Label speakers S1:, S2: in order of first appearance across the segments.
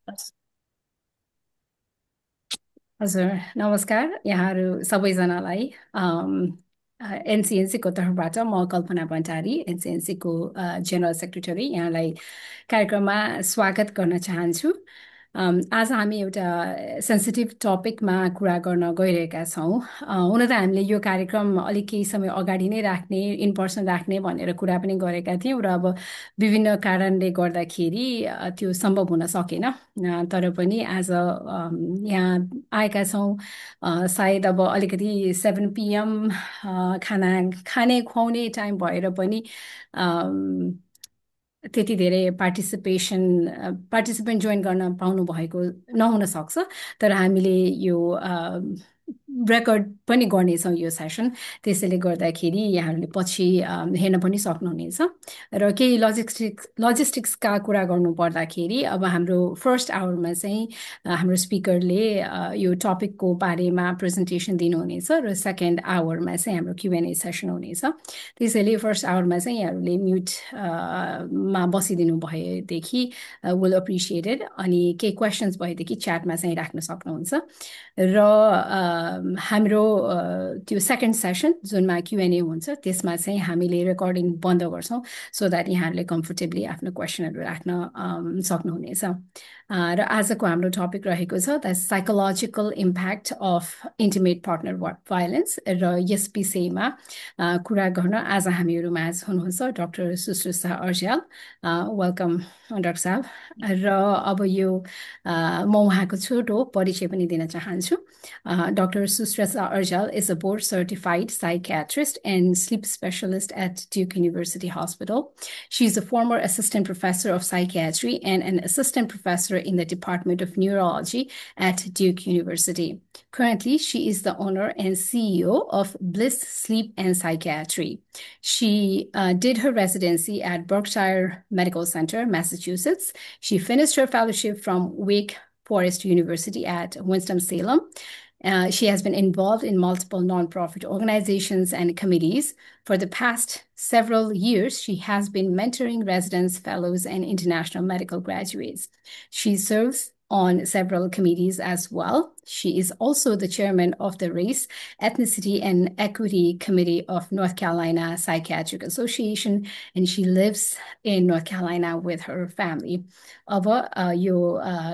S1: हस्-
S2: हजुर नमस्कार यहाँहरू सबैजनालाई एनसिएनसीको तर्फबाट म कल्पना भण्डारी एनसिएनसीको जेनरल सेक्रेटरी यहाँलाई कार्यक्रममा स्वागत गर्न चाहन्छु। आज हामी एउटा सेन्सिटिभ टपिकमा कुरा गर्न गइरहेका छौँ। हुन त हामीले यो कार्यक्रम अलिक केही समय अगाडि नै राख्ने इन पर्सन राख्ने भनेर कुरा पनि गरेका थियौँ र अब विभिन्न कारणले गर्दाखेरि त्यो सम्भव हुन सकेन। तर पनि आज यहाँ आएका छौँ। सायद अब अलिकति 7 PM खाना खाने खुवाउने टाइम भएर पनि त्यति धेरै पार्टिसिपेन्ट जोइन गर्न पाउनु भएको नहुन सक्छ। तर हामीले यो रेकर्ड पनि गर्नेछौँ यो सेसन। त्यसैले गर्दाखेरि यहाँहरूले पछि हेर्न पनि सक्नुहुनेछ। र केही लजिस्टिक्सका कुरा गर्नु पर्दाखेरि अब हाम्रो फर्स्ट आवरमा चाहिँ हाम्रो स्पिकरले यो टपिकको बारेमा प्रेजेन्टेसन दिनुहुनेछ र सेकेन्ड आवरमा चाहिँ हाम्रो क्युएनए सेसन हुनेछ। त्यसैले फर्स्ट आवरमा चाहिँ यहाँहरूले म्युट मा बसिदिनु भएदेखि विल एप्रिसिएटेड। अनि केही क्वेसन्स भएदेखि च्याटमा चाहिँ राख्न सक्नुहुन्छ। र हाम्रो त्यो सेकेन्ड सेसन जुनमा क्युएनए हुन्छ त्यसमा चाहिँ हामीले रेकर्डिङ बन्द गर्छौँ सो द्याट यहाँहरूले कम्फोर्टेबली आफ्नो क्वेसनहरू राख्न सक्नुहुनेछ। र आजको हाम्रो टपिक रहेको छ the psychological impact of intimate partner violence. र यस विषयमा कुरा गर्न आज हामीहरू माझ हुनुहुन्छ डाक्टर सुश्रुता अर्ज्याल। वेलकम डाक्टर साहब। र अब यो म उहाँको छोटो परिचय पनि दिन चाहन्छु। Dr. Susrata Arjal is a board certified psychiatrist and sleep specialist at Duke University Hospital. She is a former assistant professor of psychiatry and an assistant professor in the Department of Neurology at Duke University. Currently, she is the owner and CEO of Bliss Sleep and Psychiatry. She did her residency at Berkshire Medical Center, Massachusetts. She finished her fellowship from Wake Forest University at Winston-Salem. She has been involved in multiple nonprofit organizations and committees. For the past several years, she has been mentoring residents, fellows, and international medical graduates. She serves on several committees as well. She is also the chairman of the Race, Ethnicity, and Equity Committee of North Carolina Psychiatric Association, and she lives in North Carolina with her family. अब यो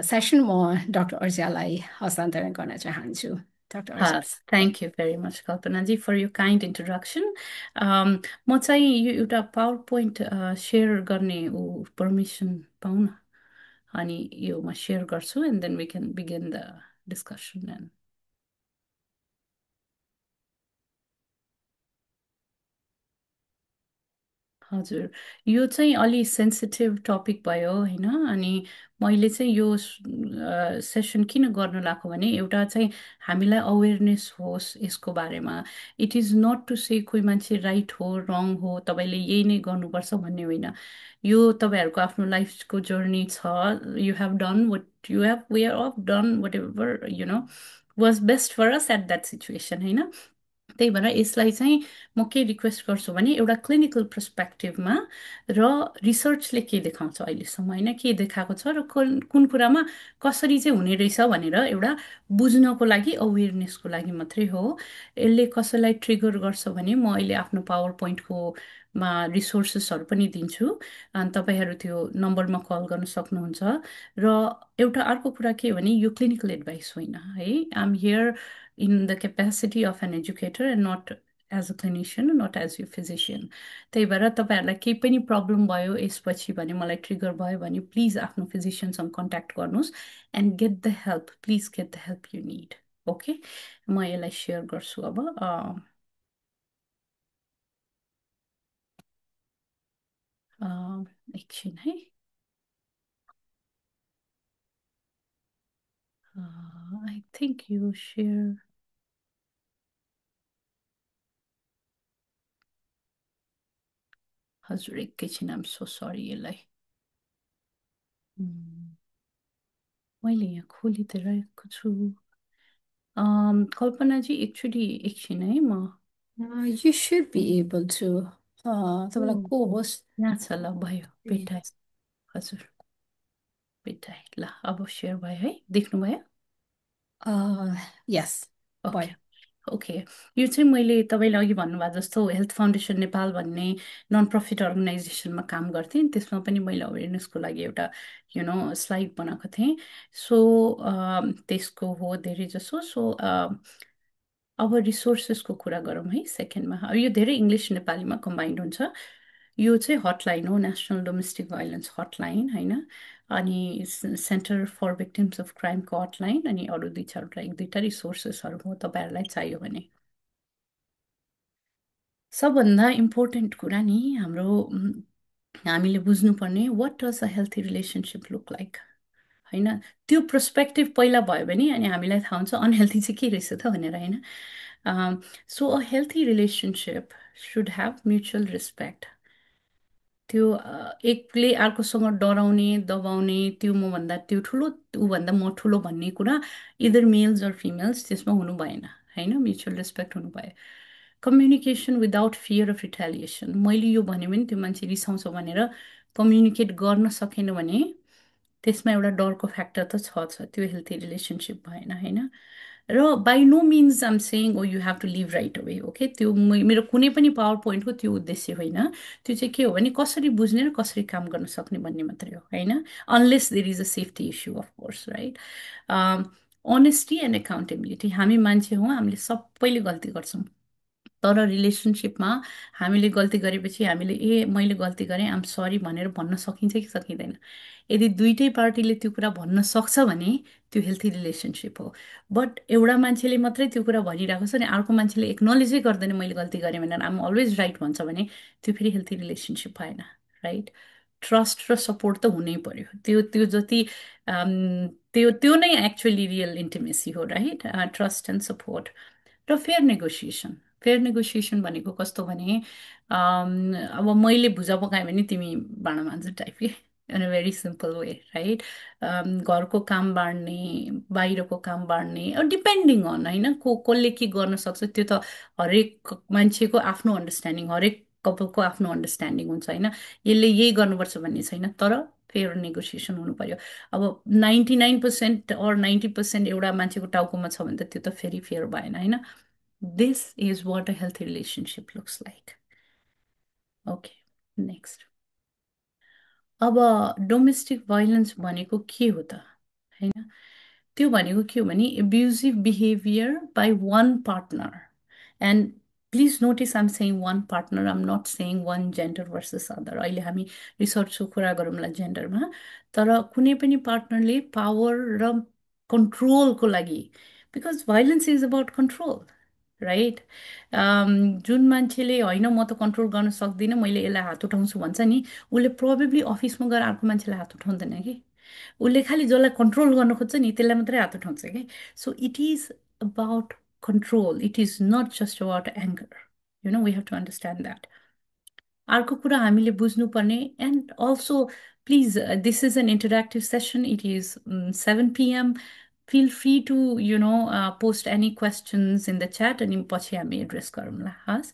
S2: session म doctor अर्ज्यालाई हस्तान्तरण गर्न चाहन्छु। Doctor अर्ज्याल।
S1: Thank you very much, Kalpanaji, for your kind introduction. म चाहिँ यो एउटा पावर पोइन्ट सेयर गर्ने पर्मिसन पाउन अनि यो म सेयर गर्छु and then we can begin the discussion and हजुर यो चाहिँ अलि सेन्सिटिभ टपिक भयो होइन। अनि मैले चाहिँ यो सेसन किन गर्न लाएको भने एउटा चाहिँ हामीलाई अवेरनेस होस् यसको बारेमा। It is not to say कोही मान्छे राइट हो रङ हो तपाईँले यही नै गर्नुपर्छ भन्ने होइन। यो तपाईँहरूको आफ्नो लाइफको जर्नी छ। You have done what you have we are of done whatever was best for us at that situation होइन। त्यही भएर यसलाई चाहिँ म के रिक्वेस्ट गर्छु भने एउटा क्लिनिकल पर्सपेक्टिभमा र रिसर्चले के देखाउँछ अहिलेसम्म होइन के देखाएको छ र कुन कुरामा कसरी चाहिँ हुने रहेछ भनेर एउटा बुझ्नको लागि अवेरनेसको लागि मात्रै हो। यसले कसैलाई ट्रिगर गर्छ भने म अहिले आफ्नो पावर पोइन्टको मा रिसोर्सेसहरू पनि दिन्छु अनि तपाईँहरू त्यो नम्बरमा कल गर्न सक्नुहुन्छ। र एउटा अर्को कुरा के भने यो क्लिनिकल एडभाइस होइन है। I am here in the capacity of an educator and not as a clinician, not as your physician. त्यही भएर तपाईँहरूलाई केही पनि प्रब्लम भयो यसपछि भने मलाई ट्रिगर भयो भने प्लिज आफ्नो फिजिसियनसँग कन्ट्याक्ट गर्नुहोस् and get the help please get the help you need. Okay म यसलाई सेयर गर्छु अब एकछिन है। आई थिङ्क यु सेयर हजुर एकैछिन आम सो सरी यसलाई मैले यहाँ खोली त रहेको छु। कल्पनाजी एक्चुली एकछिन है म
S2: You should be able to. तपाईँलाई को होस्ट
S1: यहाँ छ ल भयो भेटाएँ हजुर। बिटाइ ल अब सेयर भयो है, देख्नुभयो?
S2: यस
S1: ओके।
S2: भयो।
S1: ओके। यो चाहिँ मैले तपाईँले अघि भन्नुभएको जस्तो हेल्थ फाउन्डेसन नेपाल भन्ने नन प्रफिट अर्गनाइजेसनमा काम गर्थेँ, त्यसमा पनि मैले अवेरनेसको लागि एउटा स्लाइड बनाएको थिएँ। सो त्यसको हो धेरै जसो। सो अब रिसोर्सेसको कुरा गरौँ है सेकेन्डमा। अब यो धेरै इङ्ग्लिस नेपालीमा कम्बाइन्ड हुन्छ। यो चाहिँ हटलाइन हो, नेसनल डोमेस्टिक भाइलेन्स हटलाइन होइन। अनि सेन्टर फर भिक्टिम्स अफ क्राइमको हटलाइन, अनि अरू दुई चारवटा एक दुईवटा रिसोर्सेसहरू हो तपाईँहरूलाई चाहियो भने। सबभन्दा इम्पोर्टेन्ट कुरा नि हाम्रो हामीले बुझ्नुपर्ने what does a healthy relationship look like होइन। त्यो पर्सपेक्टिभ पहिला भयो भने अनि हामीलाई थाहा हुन्छ अनहेल्थी चाहिँ के रहेछ त भनेर होइन। So a healthy relationship should have mutual respect. त्यो एकले अर्कोसँग डराउने दबाउने, त्यो मभन्दा त्यो ठुलो, ऊभन्दा म ठुलो भन्ने कुरा इदर मेल्स अर फिमेल्स त्यसमा हुनु भएन होइन। म्युचुअल रेस्पेक्ट हुनु भयो। Communication without fear of retaliation. मैले यो भने पनि त्यो मान्छे रिसाउँछ भनेर कम्युनिकेट गर्न सकेन भने त्यसमा एउटा डरको फ्याक्टर त छ, त्यो हेल्थी रिलेसनसिप भएन होइन। र by no means I'm saying oh you have to leave right away, okay. त्यो मेरो कुनै पनि पावर पोइन्टको त्यो उद्देश्य होइन। त्यो चाहिँ के हो भने कसरी बुझ्ने र कसरी काम गर्न सक्ने भन्ने मात्रै हो होइन। Unless there is a safety issue of course, right. Honesty and accountability. हामी मान्छे हौँ, हामीले सबैले गल्ती गर्छौँ। तर रिलेसनसिपमा हामीले गल्ती गरेपछि हामीले मैले गल्ती गरेँ आम सरी भनेर भन्न सकिन्छ कि सकिँदैन? यदि दुइटै पार्टीले त्यो कुरा भन्न सक्छ भने त्यो हेल्थी रिलेसनसिप हो। बट एउटा मान्छेले मात्रै त्यो कुरा भनिरहेको छ अनि अर्को मान्छेले एक्नोलेजै गर्दैन मैले गल्ती गरेँ भनेर, आम अलवेज राइट भन्छ भने त्यो फेरि हेल्थी रिलेसनसिप भएन, राइट। ट्रस्ट र सपोर्ट त हुनै पर्यो। त्यो त्यो जति त्यो त्यो नै एक्चुअली रियल इन्टिमेसी हो, राइट। ट्रस्ट एन्ड सपोर्ट र फेयर नेगोसिएसन। फेयर नेगोसिएसन भनेको कस्तो भने अब मैले भुजा पकाएँ भने तिमी भाँडा माझ्नु टाइप के, in a very simple way, right. घरको काम बाँड्ने, बाहिरको काम बाँड्ने, डिपेन्डिङ अन होइन कसले के गर्न सक्छ त्यो त हरेक मान्छेको आफ्नो अन्डरस्ट्यान्डिङ, हरेक कपालको आफ्नो अन्डरस्ट्यान्डिङ हुन्छ होइन। यसले यही गर्नुपर्छ भन्ने छैन, तर फेयर नेगोसिएसन हुनु पर्यो। अब 99% अर 90% एउटा मान्छेको टाउकोमा छ भने त त्यो त फेरि फेयर भएन होइन। This is what a healthy relationship looks like. Okay, next. अब डोमेस्टिक भाइलेन्स भनेको के हो त होइन? त्यो भनेको के हो भने abusive behaviour by one partner. And please notice I'm saying one partner, I'm not saying one gender versus other. अहिले हामी रिसर्चको कुरा गरौँला जेन्डरमा, तर कुनै पनि पार्टनरले पावर र कन्ट्रोलको लागि, because violence is about control, right. जुन मान्छेले होइन म त कन्ट्रोल गर्न सक्दिनँ मैले यसलाई हात उठाउँछु भन्छ नि, उसले प्रोबेबली अफिसमा गएर अर्को मान्छेलाई हात उठाउँदैन कि। उसले खालि जसलाई कन्ट्रोल गर्न खोज्छ नि त्यसलाई मात्रै हात उठाउँछ कि। So it is about control, it is not just about anger, we have to understand that. अर्को कुरा हामीले बुझ्नुपर्ने, and also please this is an interactive session, it is 7 PM। Feel free to post any questions in the chat, अनि पछि हामी address गरौँला हस्।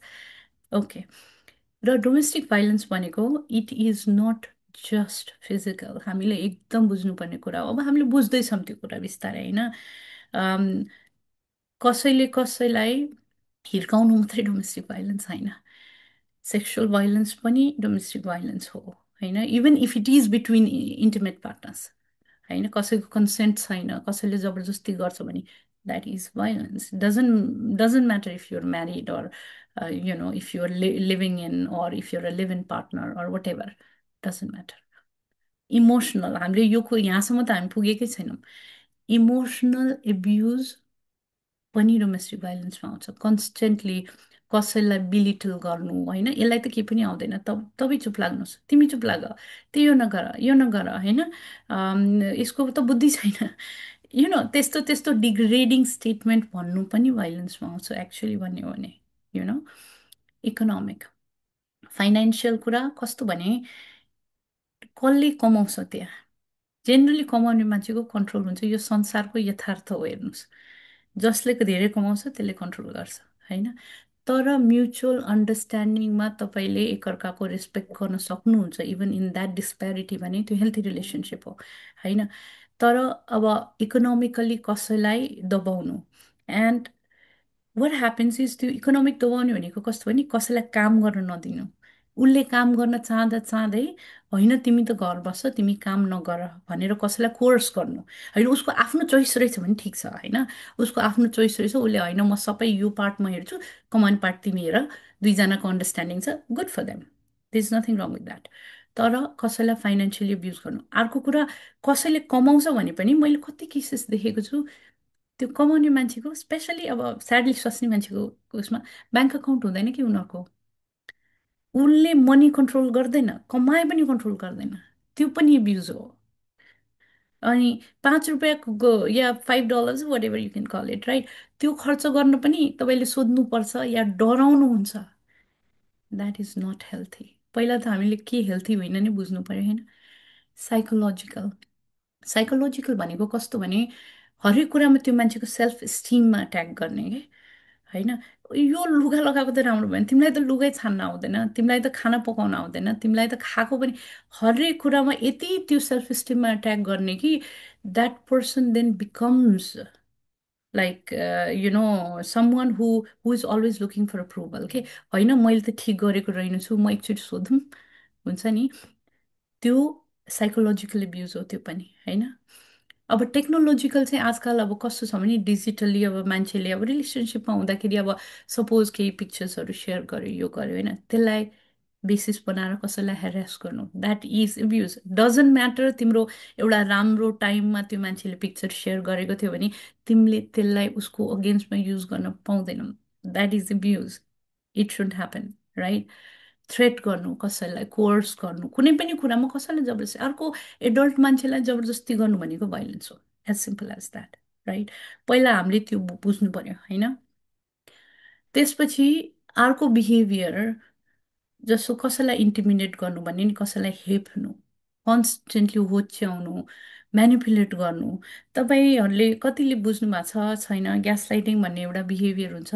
S1: Okay. र डोमेस्टिक भाइलेन्स भनेको it is not just physical. हामीले एकदम बुझ्नुपर्ने कुरा हो। अब हामीले बुझ्दैछौँ त्यो कुरा बिस्तारै होइन। कसैले कसैलाई हिर्काउनु मात्रै डोमेस्टिक भाइलेन्स होइन, सेक्सुअल भाइलेन्स पनि डोमेस्टिक भाइलेन्स हो होइन। Even if it is between intimate partners होइन, कसैको कन्सेन्ट छैन, कसैले जबरजस्ती गर्छ भने that is violence. Doesn't matter if you're married or if you're living in or if you're a live in partner or whatever, doesn't matter. Emotional, हामीले यो यहाँसम्म त हामी पुगेकै छैनौँ। इमोसनल एब्युज पनि डोमेस्टिक भाइलेन्समा आउँछ। कन्सटेन्टली कसैलाई बिलिटल गर्नु होइन, यसलाई त केही पनि आउँदैन, तपाईँ चुप लाग्नुहोस्, तिमी चुप लाग, त्यो यो नगर यो नगर होइन, यसको त बुद्धि छैन, त्यस्तो त्यस्तो डिग्रेडिङ स्टेटमेन्ट भन्नु पनि भाइलेन्समा आउँछ एक्चुअली भन्यो भने। यु नो इकोनोमिक फाइनेन्सियल कुरा कस्तो भने कसले कमाउँछ त्यहाँ, जेनरली कमाउने मान्छेको कन्ट्रोल हुन्छ। यो संसारको यथार्थ हो, हेर्नुहोस्। जसले धेरै कमाउँछ त्यसले कन्ट्रोल गर्छ होइन। तर म्युचुअल अन्डरस्ट्यान्डिङमा तपाईँले एकअर्काको रेस्पेक्ट गर्न सक्नुहुन्छ इभन इन द्याट डिस्प्यारिटी भने त्यो हेल्थी रिलेसनसिप हो होइन। तर अब इकोनोमिकल्ली कसैलाई दबाउनु एन्ड वाट ह्यापन्स इज त्यो इकोनोमिक दबाउने भनेको कस्तो भने कसैलाई काम गर्न नदिनु। उसले काम गर्न चाहँदा चाहँदै होइन तिमी त घर बस्छ तिमी काम नगर भनेर कसैलाई कोर्स गर्नु होइन। उसको आफ्नो चोइस रहेछ भने ठिक छ होइन। उसको आफ्नो चोइस रहेछ उसले होइन म सबै यो पार्ट म हेर्छु कमान पार्ट तिमी हेर दुईजनाको अन्डरस्ट्यान्डिङ छ good for them there is nothing wrong with that. तर कसैलाई फाइनेन्सियली एब्युज गर्नु अर्को कुरा। कसैले कमाउँछ भने पनि मैले कति केसेस देखेको छु त्यो कमाउने मान्छेको स्पेसली अब स्याडली स्वास्नी मान्छेको उसमा ब्याङ्क अकाउन्ट हुँदैन कि उनीहरूको उसले मनी कन्ट्रोल गर्दैन कमाए पनि कन्ट्रोल गर्दैन त्यो पनि एब्युज हो। अनि 5 रुपियाँको या $5 whatever you can call it right त्यो खर्च गर्न पनि तपाईँले सोध्नुपर्छ या डराउनुहुन्छ द्याट इज नट हेल्थी। पहिला त हामीले के हेल्थी होइन नि बुझ्नु पर्यो होइन। साइकोलोजिकल साइकोलोजिकल भनेको कस्तो भने हरेक कुरामा त्यो मान्छेको सेल्फ इस्टिममा अट्याक गर्ने क्या होइन। यो लुगा लगाएको त राम्रो भएन तिमीलाई त लुगै छान्न आउँदैन तिमीलाई त खाना पकाउन आउँदैन तिमीलाई त खाएको पनि हरेक कुरामा यति त्यो सेल्फ इस्टिममा एट्याक गर्ने कि that person then becomes like you know someone who is always looking for approval के होइन मैले त ठिक गरेको रहेनछु म एकचोटि सोधौँ हुन्छ नि त्यो साइकोलोजिकल एब्युज हो त्यो पनि होइन। अब टेक्नोलोजिकल चाहिँ आजकल अब कस्तो छ भने डिजिटल्ली अब मान्छेले अब रिलेसनसिपमा हुँदाखेरि अब सपोज केही पिक्चर्सहरू सेयर गर्यो यो गर्यो होइन त्यसलाई बेसिस बनाएर कसैलाई हेरेस गर्नु that is abuse doesn't matter तिम्रो एउटा राम्रो टाइममा त्यो मान्छेले पिक्चर सेयर गरेको थियो भने तिमीले त्यसलाई उसको अगेन्स्टमा युज गर्न पाउँदैनौ that is abuse it should happen right. Threat गर्नु कसैलाई कोर्स गर्नु कुनै पनि कुरामा कसैलाई जबरजस्ती अर्को एडल्ट मान्छेलाई जबरजस्ती गर्नु भनेको भाइलेन्स हो as simple as that right. पहिला हामीले त्यो बुझ्नु पर्यो होइन। त्यसपछि अर्को बिहेभियर जस्तो कसैलाई इन्टिमिडेट गर्नु भन्ने नि कसैलाई हेप्नु कन्सटेन्टली होच्याउनु म्यानिपुलेट गर्नु। तपाईँहरूले कतिले बुझ्नु भएको छ छैन ग्यास लाइटिङ भन्ने एउटा बिहेभियर हुन्छ।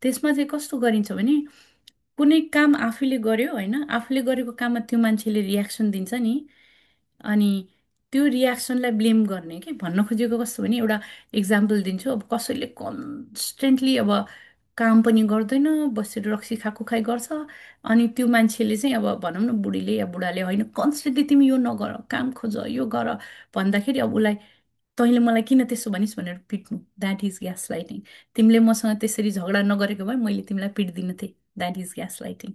S1: त्यसमा चाहिँ कस्तो गरिन्छ भने कुनै काम आफूले गर्यो होइन आफूले गरेको काममा त्यो मान्छेले रियाक्सन दिन्छ नि अनि त्यो रियाक्सनलाई ब्लेम गर्ने कि भन्न खोजेको कस्तो भने एउटा इक्जाम्पल दिन्छु अब कसैले कन्सटेन्टली अब काम पनि गर्दैन बसेर रक्सी खाएको खाइ गर्छ अनि त्यो मान्छेले चाहिँ अब भनौँ न बुढीले या बुढाले होइन कन्सटेन्टली तिमी यो नगर काम खोज यो गर भन्दाखेरि अब उसलाई तैँले मलाई किन त्यसो भनिस् भनेर पिट्नु द्याट इज ग्यास लाइटिङ। तिमीले मसँग त्यसरी झगडा नगरेको भए मैले तिमीलाई पिट्दिनँ थिएँ द्याट इज ग्यास लाइटिङ।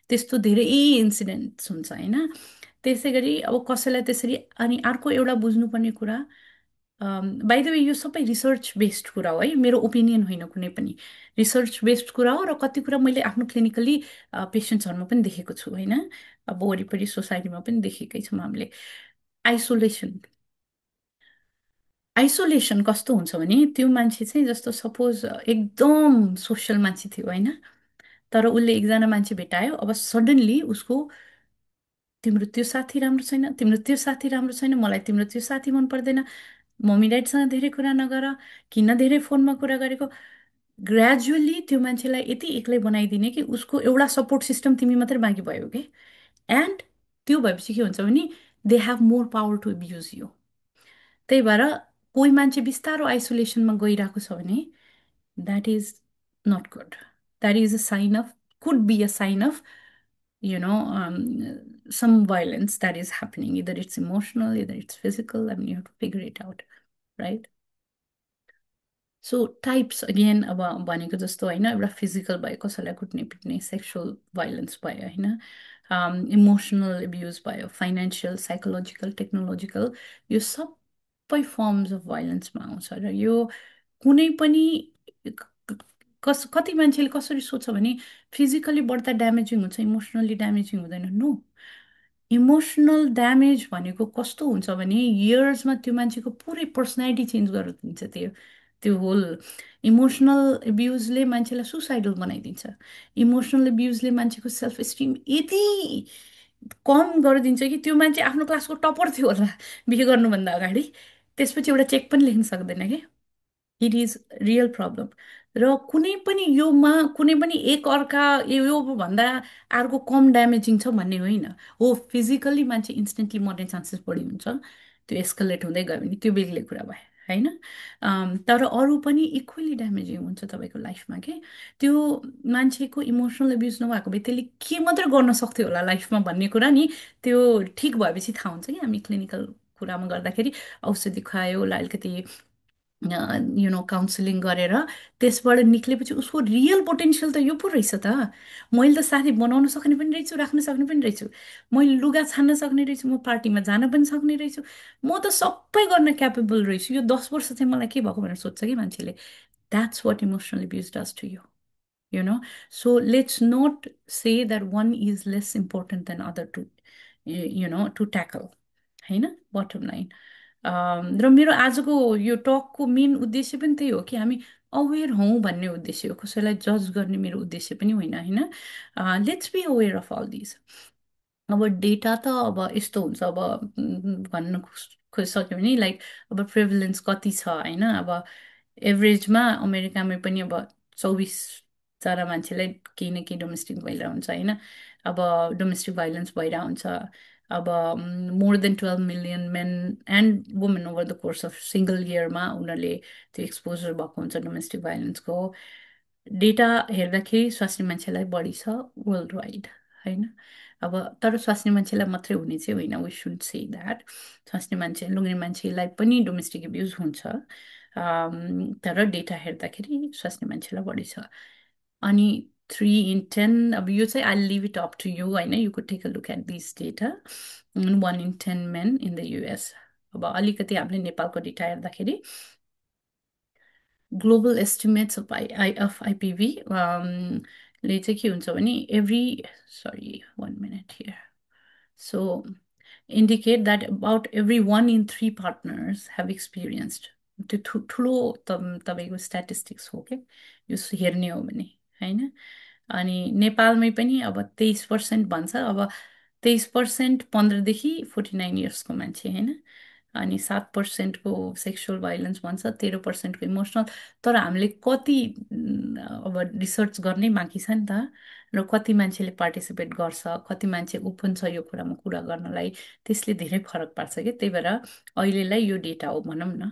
S1: त्यस्तो धेरै इन्सिडेन्ट्स हुन्छ होइन। त्यसै गरी अब कसैलाई त्यसरी अनि अर्को एउटा बुझ्नुपर्ने कुरा बाइ द वे यो सबै रिसर्च बेस्ड कुरा हो है मेरो ओपिनियन होइन कुनै पनि रिसर्च बेस्ड कुरा हो र कति कुरा मैले आफ्नो क्लिनिकली पेसेन्ट्सहरूमा पनि देखेको छु होइन। अब वरिपरि सोसाइटीमा पनि देखेकै छौँ हामीले। आइसोलेसन आइसोलेसन कस्तो हुन्छ भने त्यो मान्छे चाहिँ जस्तो सपोज एकदम सोसल मान्छे थियो होइन तर उसले एकजना मान्छे भेटायो अब सडनली उसको तिम्रो त्यो साथी राम्रो छैन तिम्रो त्यो साथी राम्रो छैन मलाई तिम्रो त्यो साथी मन पर्दैन मम्मी ड्याडीसँग धेरै कुरा नगर किन धेरै फोनमा कुरा गरेको ग्रेजुअली त्यो मान्छेलाई यति एक्लै बनाइदिने कि उसको एउटा सपोर्ट सिस्टम तिमी मात्रै बाँकी भयो कि एन्ड त्यो भएपछि के हुन्छ भने they have more power to abuse you. त्यही भएर कोही मान्छे बिस्तारो आइसोलेसनमा गइरहेको छ भने that is not good that is a sign of could be a sign of you know some violence that is happening either it's emotional either it's physical I mean you have to figure it out right। So types again अब भनेको जस्तो होइन एउटा physical भयो कसैलाई कुट्ने पिट्ने sexual violence भयो होइन इमोसनल एब्युज भयो फाइनेन्सियल साइकोलोजिकल टेक्नोलोजिकल यो सबै फर्म्स अफ भाइलेन्समा आउँछ र यो कुनै पनि कति मान्छेले कसरी सोध्छ भने फिजिकली बढ्दा ड्यामेजिङ हुन्छ इमोसनली ड्यामेजिङ हुँदैन नो। इमोसनल ड्यामेज भनेको कस्तो हुन्छ भने इयर्समा त्यो मान्छेको पुरै पर्सनालिटी चेन्ज गरेर दिन्छ त्यो त्यो होल इमोसनल एब्युजले मान्छेलाई सुसाइडल बनाइदिन्छ। इमोसनल एब्युजले मान्छेको सेल्फ इस्टिम यति कम गरिदिन्छ कि त्यो मान्छे आफ्नो क्लासको टपर थियो होला बिहे गर्नुभन्दा अगाडि त्यसपछि एउटा चेक पनि लेख्न सक्दैन कि इट इज रियल प्रब्लम। र कुनै पनि योमा कुनै पनि एक अर्का यो भन्दा अर्को कम ड्यामेजिङ छ भन्ने होइन। हो, फिजिकल्ली मान्छे इन्स्टेन्टली मर्ने चान्सेस बढी हुन्छ, त्यो एस्कलेट हुँदै गयो भने, त्यो बेग्लै कुरा भयो होइन। तर अरू पनि इक्वली ड्यामेजिङ हुन्छ तपाईँको लाइफमा के। त्यो मान्छेको इमोसनल एब्युज नभएको भए त्यसले के मात्रै गर्न सक्थ्यो होला लाइफमा भन्ने कुरा नि, त्यो ठिक भएपछि थाहा हुन्छ कि हामी क्लिनिकल कुरामा गर्दाखेरि औषधि खुवायो ल अलिकति काउन्सिलिङ गरेर त्यसबाट निक्लेपछि उसको रियल पोटेन्सियल त यो पो रहेछ त। मैले त साथी बनाउन सक्ने पनि रहेछु, राख्न सक्ने पनि रहेछु, मैले लुगा छान्न सक्ने रहेछु, म पार्टीमा जान पनि सक्ने रहेछु, म त सबै गर्न क्यापेबल रहेछु, यो 10 वर्ष चाहिँ मलाई के भएको भनेर सोध्छ कि मान्छेले। That's what emotional abuse does to you, you know. So let's not say that one is less important than other to to tackle, होइन, बटम लाइन। र मेरो आजको यो टकको मेन उद्देश्य पनि त्यही हो कि हामी अवेर हौँ भन्ने उद्देश्य हो, कसैलाई जज गर्ने मेरो उद्देश्य पनि होइन होइन। Let's be aware of all this. अब डेटा त अब यस्तो हुन्छ, अब भन्न खोजिसक्यो भने लाइक अब प्रिभिलेन्स कति छ होइन। अब एभरेजमा अमेरिकामै पनि अब 24जना मान्छेलाई केही न केही डोमेस्टिक भइरहेको हुन्छ होइन। अब डोमेस्टिक भाइलेन्स भइरहेको हुन्छ। अब more than 12 million men and women over the course of single इयरमा उनीहरूले त्यो एक्सपोजर भएको हुन्छ डोमेस्टिक भाइलेन्सको। डेटा हेर्दाखेरि स्वास्नी मान्छेलाई बढी छ वर्ल्ड वाइड होइन। अब तर स्वास्नी मान्छेलाई मात्रै हुने चाहिँ होइन, वी सुड से द्याट स्वास्नी मान्छे लुग्ने मान्छेलाई पनि डोमेस्टिक एब्युज हुन्छ। तर डेटा हेर्दाखेरि स्वास्नी मान्छेलाई बढी छ। अनि 3 in 10, अब यो चाहिँ I leave it up to you होइन, you could take a look at this data. 1 in 10 men in the US. अब अलिकति हामीले नेपालको डेटा हेर्दाखेरि ग्लोबल एस्टिमेट्स अफ आइपिभी ले चाहिँ के हुन्छ भने every, sorry 1 minute here, so indicate that about every 1 in 3 partners have experienced, त्यो ठुलो तपाईँको स्ट्याटिस्टिक्स हो क्या यो हेर्ने हो भने होइन। अनि नेपालमै पनि अब 23% भन्छ। अब 23% 15 देखि 49 इयर्सको मान्छे होइन। अनि 7%को सेक्सुअल भाइलेन्स भन्छ, 13%को इमोसनल। तर हामीले कति अब रिसर्च गर्नै बाँकी छ नि त। र कति मान्छेले पार्टिसिपेट गर्छ, कति मान्छे ओपन छ यो कुरामा कुरा गर्नलाई, त्यसले धेरै फरक पार्छ क्या। त्यही भएर अहिलेलाई यो डेटा हो भनौँ न।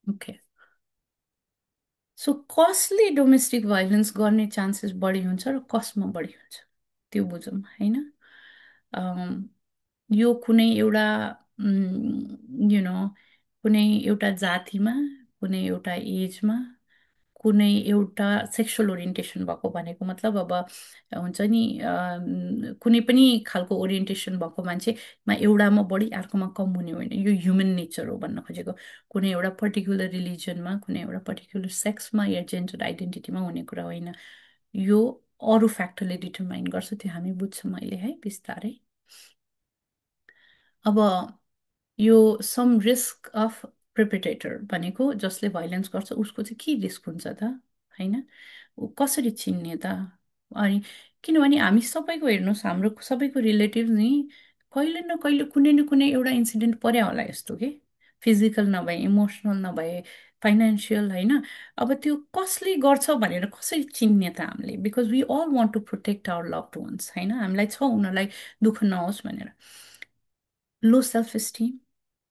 S1: ओके, सो कसले डोमेस्टिक भाइलेन्स गर्ने चान्सेस बढी हुन्छ र कसमा बढी हुन्छ त्यो बुझौँ होइन। यो कुनै एउटा नो कुनै एउटा जातिमा, कुनै एउटा एजमा, कुनै एउटा सेक्सुअल ओरिएन्टेसन भएको भनेको मतलब अब हुन्छ नि कुनै पनि खालको ओरिएन्टेसन भएको मान्छेमा एउटामा बढी अर्कोमा कम हुने होइन, यो ह्युमन नेचर हो भन्न खोजेको। कुनै एउटा पर्टिकुलर रिलिजनमा, कुनै एउटा पर्टिकुलर सेक्समा या जेन्डर आइडेन्टिटीमा हुने कुरा होइन। यो अरू फ्याक्टरले डिटर्माइन गर्छ, त्यो हामी बुझ्छौँ अहिले है बिस्तारै। अब यो सम रिस्क अफ प्रिपिटेटर भनेको जसले भाइलेन्स गर्छ उसको चाहिँ के रिस्क हुन्छ त होइन, ऊ कसरी चिन्ने त। अनि किनभने हामी सबैको हेर्नुहोस्, हाम्रो सबैको रिलेटिभ नि कहिले न कुनै एउटा इन्सिडेन्ट पर्या होला यस्तो कि फिजिकल नभए इमोसनल नभए फाइनेन्सियल होइन। अब त्यो कसले गर्छ भनेर कसरी चिन्ने त हामीले, because we all want to protect our loved ones होइन, हामीलाई छ उनीहरूलाई दुःख नहोस् भनेर। लो सेल्फ इस्टिम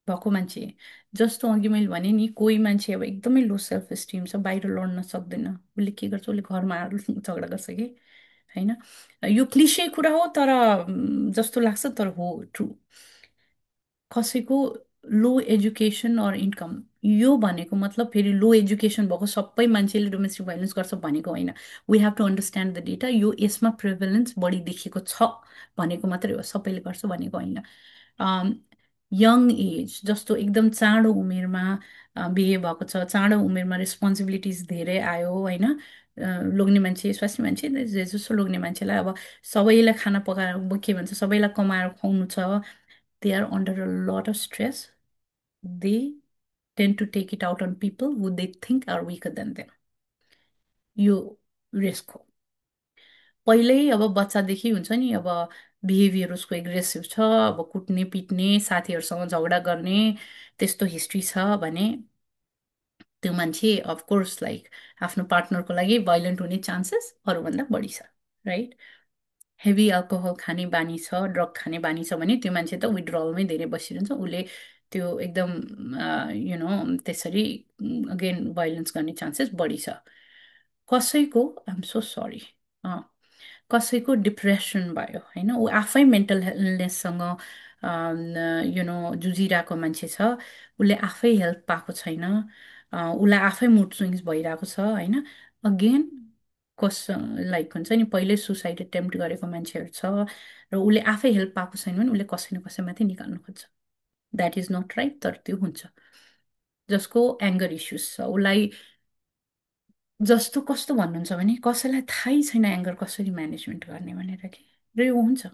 S1: भएको मान्छे, जस्तो अघि मैले भने नि कोही मान्छे अब एकदमै लो सेल्फ इस्टिम छ, बाहिर लड्न सक्दैन, उसले के गर्छ, उसले घरमा आएर झगडा गर्छ कि होइन। यो क्लिसे कुरा हो तर जस्तो लाग्छ तर हो ट्रु। कसैको लो एजुकेसन अर इन्कम, यो भनेको मतलब फेरि लो एजुकेसन भएको सबै मान्छेले डोमेस्टिक भाइलेन्स गर्छ भनेको होइन। We have to understand the data, यो यसमा प्रिभेलेन्स बढी देखिएको छ भनेको मात्रै हो, सबैले गर्छ भनेको होइन। यङ एज, जस्तो एकदम चाँडो उमेरमा बिहे भएको छ, चाँडो उमेरमा रेस्पोन्सिबिलिटिज धेरै आयो होइन। लोग्ने मान्छे, स्वास्नी मान्छे, जसो लोग्ने मान्छेलाई अब सबैलाई खाना पकाएर के भन्छ सबैलाई कमाएर खुवाउनु छ, they are under a lot of stress. They tend to take it out on people who they think are weaker than them. यो रिस्क हो। पहिल्यै अब बच्चादेखि हुन्छ नि अब बिहेभियर उसको एग्रेसिभ छ, अब कुट्ने पिट्ने साथीहरूसँग झगडा गर्ने त्यस्तो हिस्ट्री छ भने त्यो मान्छे अफकोर्स लाइक आफ्नो पार्टनरको लागि भाइलेन्ट हुने चान्सेस अरूभन्दा बढी छ, राइट? हेभी अल्कोहल खाने बानी छ, ड्रग खाने बानी छ भने त्यो मान्छे त विड्रलमै धेरै बसिरहन्छ, उसले त्यो एकदम त्यसरी अगेन भाइलेन्स गर्ने चान्सेस बढी छ। कसैको आइएम सो सरी, कसैको डिप्रेसन भयो होइन, ऊ आफै मेन्टल इलनेससँग जुझिरहेको मान्छे छ, उसले आफै हेल्प पाएको छैन, उसलाई आफै मुड स्विङ्स भइरहेको छ होइन, अगेन कस लाइक हुन्छ नि पहिल्यै सुसाइड एटेम्प्ट गरेको मान्छेहरू छ र उसले आफै हेल्प पाएको छैन भने उसले कसै न कसैमाथि निकाल्नु खोज्छ। द्याट इज नट राइट, तर त्यो हुन्छ। जसको एङ्गर इस्युज छ उसलाई, जस्तो कस्तो भन्नुहुन्छ भने कसैलाई थाहै छैन एङ्गर कसरी म्यानेजमेन्ट गर्ने भनेर कि, र यो हुन्छ।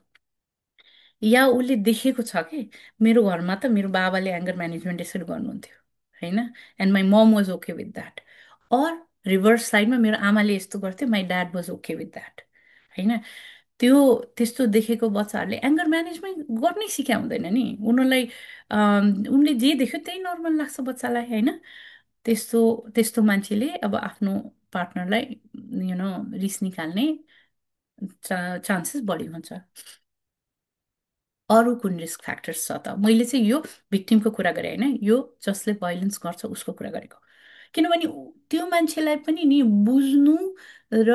S1: या उसले देखेको छ कि मेरो घरमा त मेरो बाबाले एङ्गर म्यानेजमेन्ट यसरी गर्नुहुन्थ्यो होइन, and my mom was okay with that, or reverse साइडमा मेरो आमाले यस्तो गर्थ्यो, my dad was okay with that होइन। त्यो त्यस्तो देखेको बच्चाहरूले एङ्गर म्यानेजमेन्ट गर्नै सिक्या हुँदैन नि उनीहरूलाई, उनले जे देख्यो त्यही नर्मल लाग्छ बच्चालाई होइन। त्यस्तो त्यस्तो मान्छेले अब आफ्नो पार्टनरलाई रिस निकाल्ने चान्सेस बढी हुन्छ। अरू कुन रिस्क फ्याक्टर्स छ त, मैले चाहिँ यो भिक्टिमको कुरा गरेँ होइन, यो जसले भाइलेन्स गर्छ उसको कुरा गरेको। किनभने त्यो मान्छेलाई पनि नि बुझ्नु र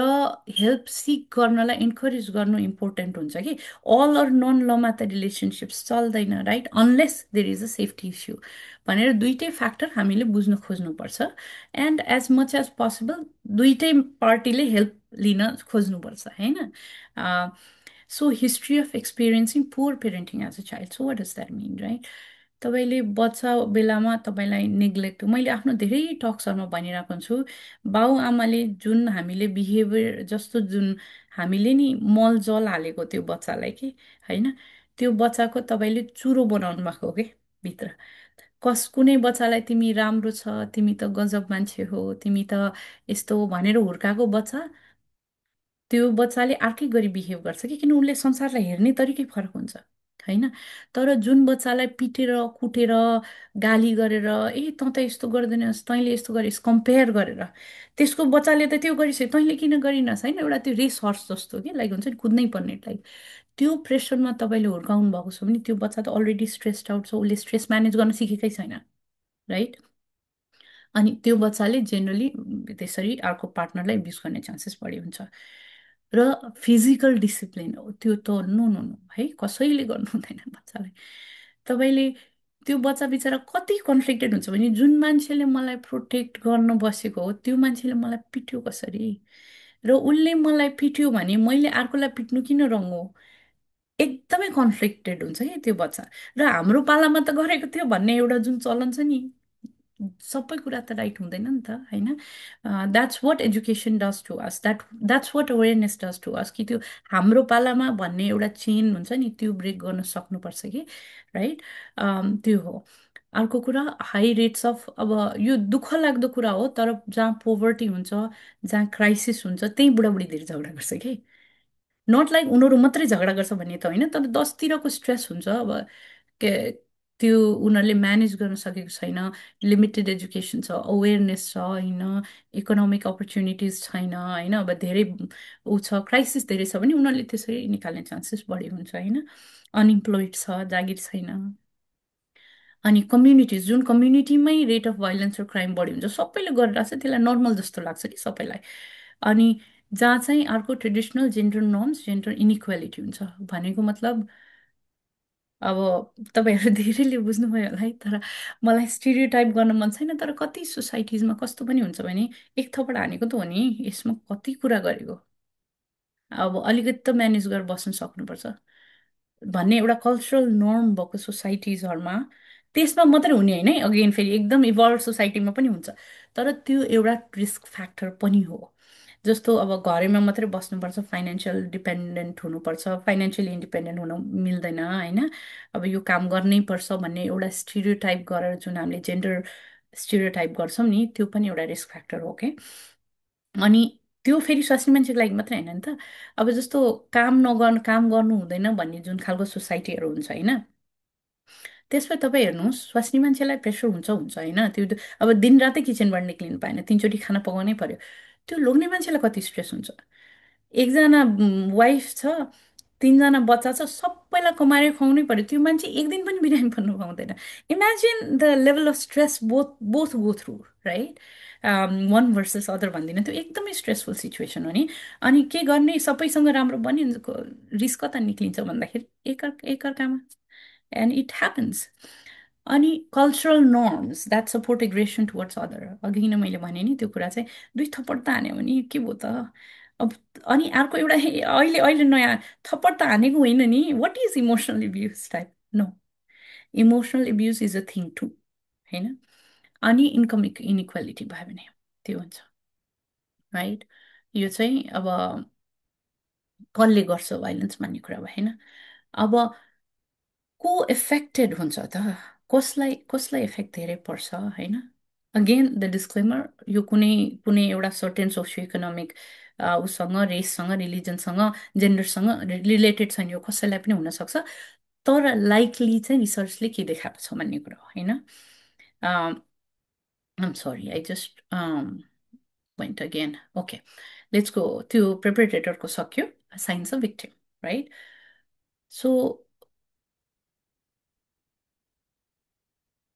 S1: हेल्प सिक गर्नलाई इन्करेज गर्नु इम्पोर्टेन्ट हुन्छ कि, अल अर नन लमा त रिलेसनसिप्स चल्दैन, right, unless there is a safety issue भनेर दुइटै फ्याक्टर हामीले बुझ्न खोज्नुपर्छ। And as much as possible दुइटै पार्टीले हेल्प लिन खोज्नुपर्छ होइन। So history of experiencing poor parenting as a child, so what does that mean, right? तपाईँले बच्चा बेलामा तपाईँलाई नेग्लेक्ट, मैले आफ्नो धेरै टक्सहरूमा भनिरहेको हुन्छु, बाउ आमाले जुन हामीले बिहेभियर जस्तो जुन हामीले नि मलजल हालेको त्यो बच्चालाई कि होइन, त्यो बच्चाको तपाईँले चुरो बनाउनु भएको हो कि भित्र। कुनै बच्चालाई तिमी राम्रो छ, तिमी त गजब मान्छे हो, तिमी त यस्तो हो भनेर हुर्काएको बच्चा, त्यो बच्चाले अर्कै गरी बिहेभ गर्छ कि, किन उसले संसारलाई हेर्ने तरिकै फरक हुन्छ होइन। तर जुन बच्चालाई पिटेर कुटेर गाली गरेर ए तँ त यस्तो गर्दैनस्, तैँले यस्तो गरिस् कम्पेयर गरेर, त्यसको बच्चाले त त्यो गरिस् तैँले किन गरिनस् होइन, एउटा त्यो रेस हर्स जस्तो कि लाइक हुन्छ नि कुद्नै पर्ने टाइप, त्यो प्रेसरमा तपाईँले हुर्काउनु भएको छ भने त्यो बच्चा त अलरेडी स्ट्रेस्ड आउट छ, उसले स्ट्रेस म्यानेज गर्न सिकेकै छैन, राइट? अनि त्यो बच्चाले जेनरली त्यसरी अर्को पार्टनरलाई एब्युज गर्ने चान्सेस बढी हुन्छ। र फिजिकल डिसिप्लिन हो त्यो त नो नो नो है, कसैले गर्नु हुँदैन बच्चालाई। तपाईँले त्यो बच्चा बिचरा कति कन्फ्लिक्टेड हुन्छ भने जुन मान्छेले मलाई प्रोटेक्ट गर्न बसेको हो त्यो मान्छेले मलाई पिट्यो कसरी, र उसले मलाई पिट्यो भने मैले अर्कोलाई पिट्नु किन रङ हो, एकदमै कन्फ्लिक्टेड हुन्छ कि त्यो बच्चा। र हाम्रो पालामा त गरेको थियो भन्ने एउटा जुन चलन छ नि, सबै कुरा त राइट हुँदैन नि त होइन। That's what education does to us, that's what awareness does to us, कि त्यो हाम्रो पालामा भन्ने एउटा चेन हुन्छ नि त्यो ब्रेक गर्न सक्नुपर्छ कि, राइट? त्यो हो। अर्को कुरा हाई रेट्स अफ, अब यो दुःख लाग्दो कुरा हो तर जहाँ पोभर्टी हुन्छ, जहाँ क्राइसिस हुन्छ त्यहीँ बुढाबुढी धेरै झगडा गर्छ कि, नट लाइक उनीहरू मात्रै झगडा गर्छ भन्ने त होइन, तर दसतिरको स्ट्रेस हुन्छ अब के, त्यो उनीहरूले म्यानेज गर्न सकेको छैन, लिमिटेड एजुकेसन छ, अवेरनेस छ होइन, इकोनोमिक अपर्च्युनिटिज छैन होइन, अब धेरै ऊ छ क्राइसिस धेरै छ भने उनीहरूले त्यसरी निकाल्ने चान्सेस बढी हुन्छ होइन। अनइम्प्लोइड छ, जागिर छैन। अनि कम्युनिटिज, जुन कम्युनिटीमै रेट अफ भाइलेन्स र क्राइम बढी हुन्छ सबैले गरिरहेको छ त्यसलाई नर्मल जस्तो लाग्छ कि सबैलाई। अनि जहाँ चाहिँ अर्को traditional gender norms, gender inequality हुन्छ भनेको मतलब, अब तपाईँहरू धेरैले बुझ्नुभयो होला है, तर मलाई स्टिरियोटाइप गर्न मन छैन, तर कति सोसाइटिजमा कस्तो पनि हुन्छ भने एक थप्पड हानेको त हो नि यसमा कति कुरा गरेको, अब अलिकति त म्यानेज गरेर बस्न सक्नुपर्छ भन्ने एउटा कल्चरल नर्म भएको सोसाइटिजहरूमा, त्यसमा मात्रै हुने होइन है, अगेन फेरि एकदम इभल्भ सोसाइटीमा पनि हुन्छ, तर त्यो एउटा रिस्क फ्याक्टर पनि हो। जस्तो अब घरैमा मात्रै बस्नुपर्छ, फाइनेन्सियल डिपेन्डेन्ट हुनुपर्छ, फाइनेन्सियली इन्डिपेन्डेन्ट हुन मिल्दैन होइन, अब यो काम गर्नै पर्छ भन्ने एउटा स्टिरियोटाइप गरेर जुन हामीले जेन्डर स्टिरियोटाइप गर्छौँ नि त्यो पनि एउटा रिस्क फ्याक्टर हो कि। अनि त्यो फेरि स्वास्नी मान्छेको लागि मात्रै होइन नि त, अब जस्तो काम नगर्नु, काम गर्नु हुँदैन भन्ने जुन खालको सोसाइटीहरू हुन्छ होइन, त्यसमा तपाईँ हेर्नुहोस् स्वास्नी मान्छेलाई प्रेसर हुन्छ हुन्छ होइन त्यो अब दिनरातै किचनबाट निक्लिनु पाएन 3 चोटि खाना पकाउनै पर्यो त्यो लोग्ने मान्छेलाई कति स्ट्रेस हुन्छ एकजना वाइफ छ 3जना बच्चा छ सबैलाई कमाएर खुवाउनै पर्यो त्यो मान्छे एक दिन पनि बिरामी बन्नु पाउँदैन imagine the level of stress both both go through right one versus other भन्दिनँ त्यो एकदमै स्ट्रेसफुल सिचुएसन हो नि अनि के गर्ने सबैसँग राम्रो बन्यो रिस कता निक्लिन्छ भन्दाखेरि एकअर्कामा एन्ड इट ह्यापन्स अनि cultural norms that support aggression towards other अघि किन मैले भने नि त्यो कुरा चाहिँ दुई थप्पड त हान्यो भने के भयो त अब अनि अर्को एउटा अहिले अहिले नयाँ थप्पड त हानेको होइन नि what is emotional abuse type no emotional abuse is a thing to होइन अनि इन्कम इनइक्वालिटी भयो भने त्यो हुन्छ राइट यो चाहिँ अब कसले गर्छ भाइलेन्स भन्ने कुरा भयो होइन अब को एफेक्टेड हुन्छ त कसलाई कसलाई इफेक्ट धेरै पर्छ होइन अगेन द डिस्क्लेमर यो कुनै कुनै एउटा सर्टेन सोसियो इकोनोमिक उसँग रेससँग रिलिजनसँग जेन्डरसँग रिलेटेड छैन यो कसैलाई पनि हुनसक्छ तर लाइकली चाहिँ रिसर्चले के देखाएको छ भन्ने कुरा हो होइन I'm sorry I just point again okay let's go त्यो प्रिपरेटरको सक्यो signs of victim right so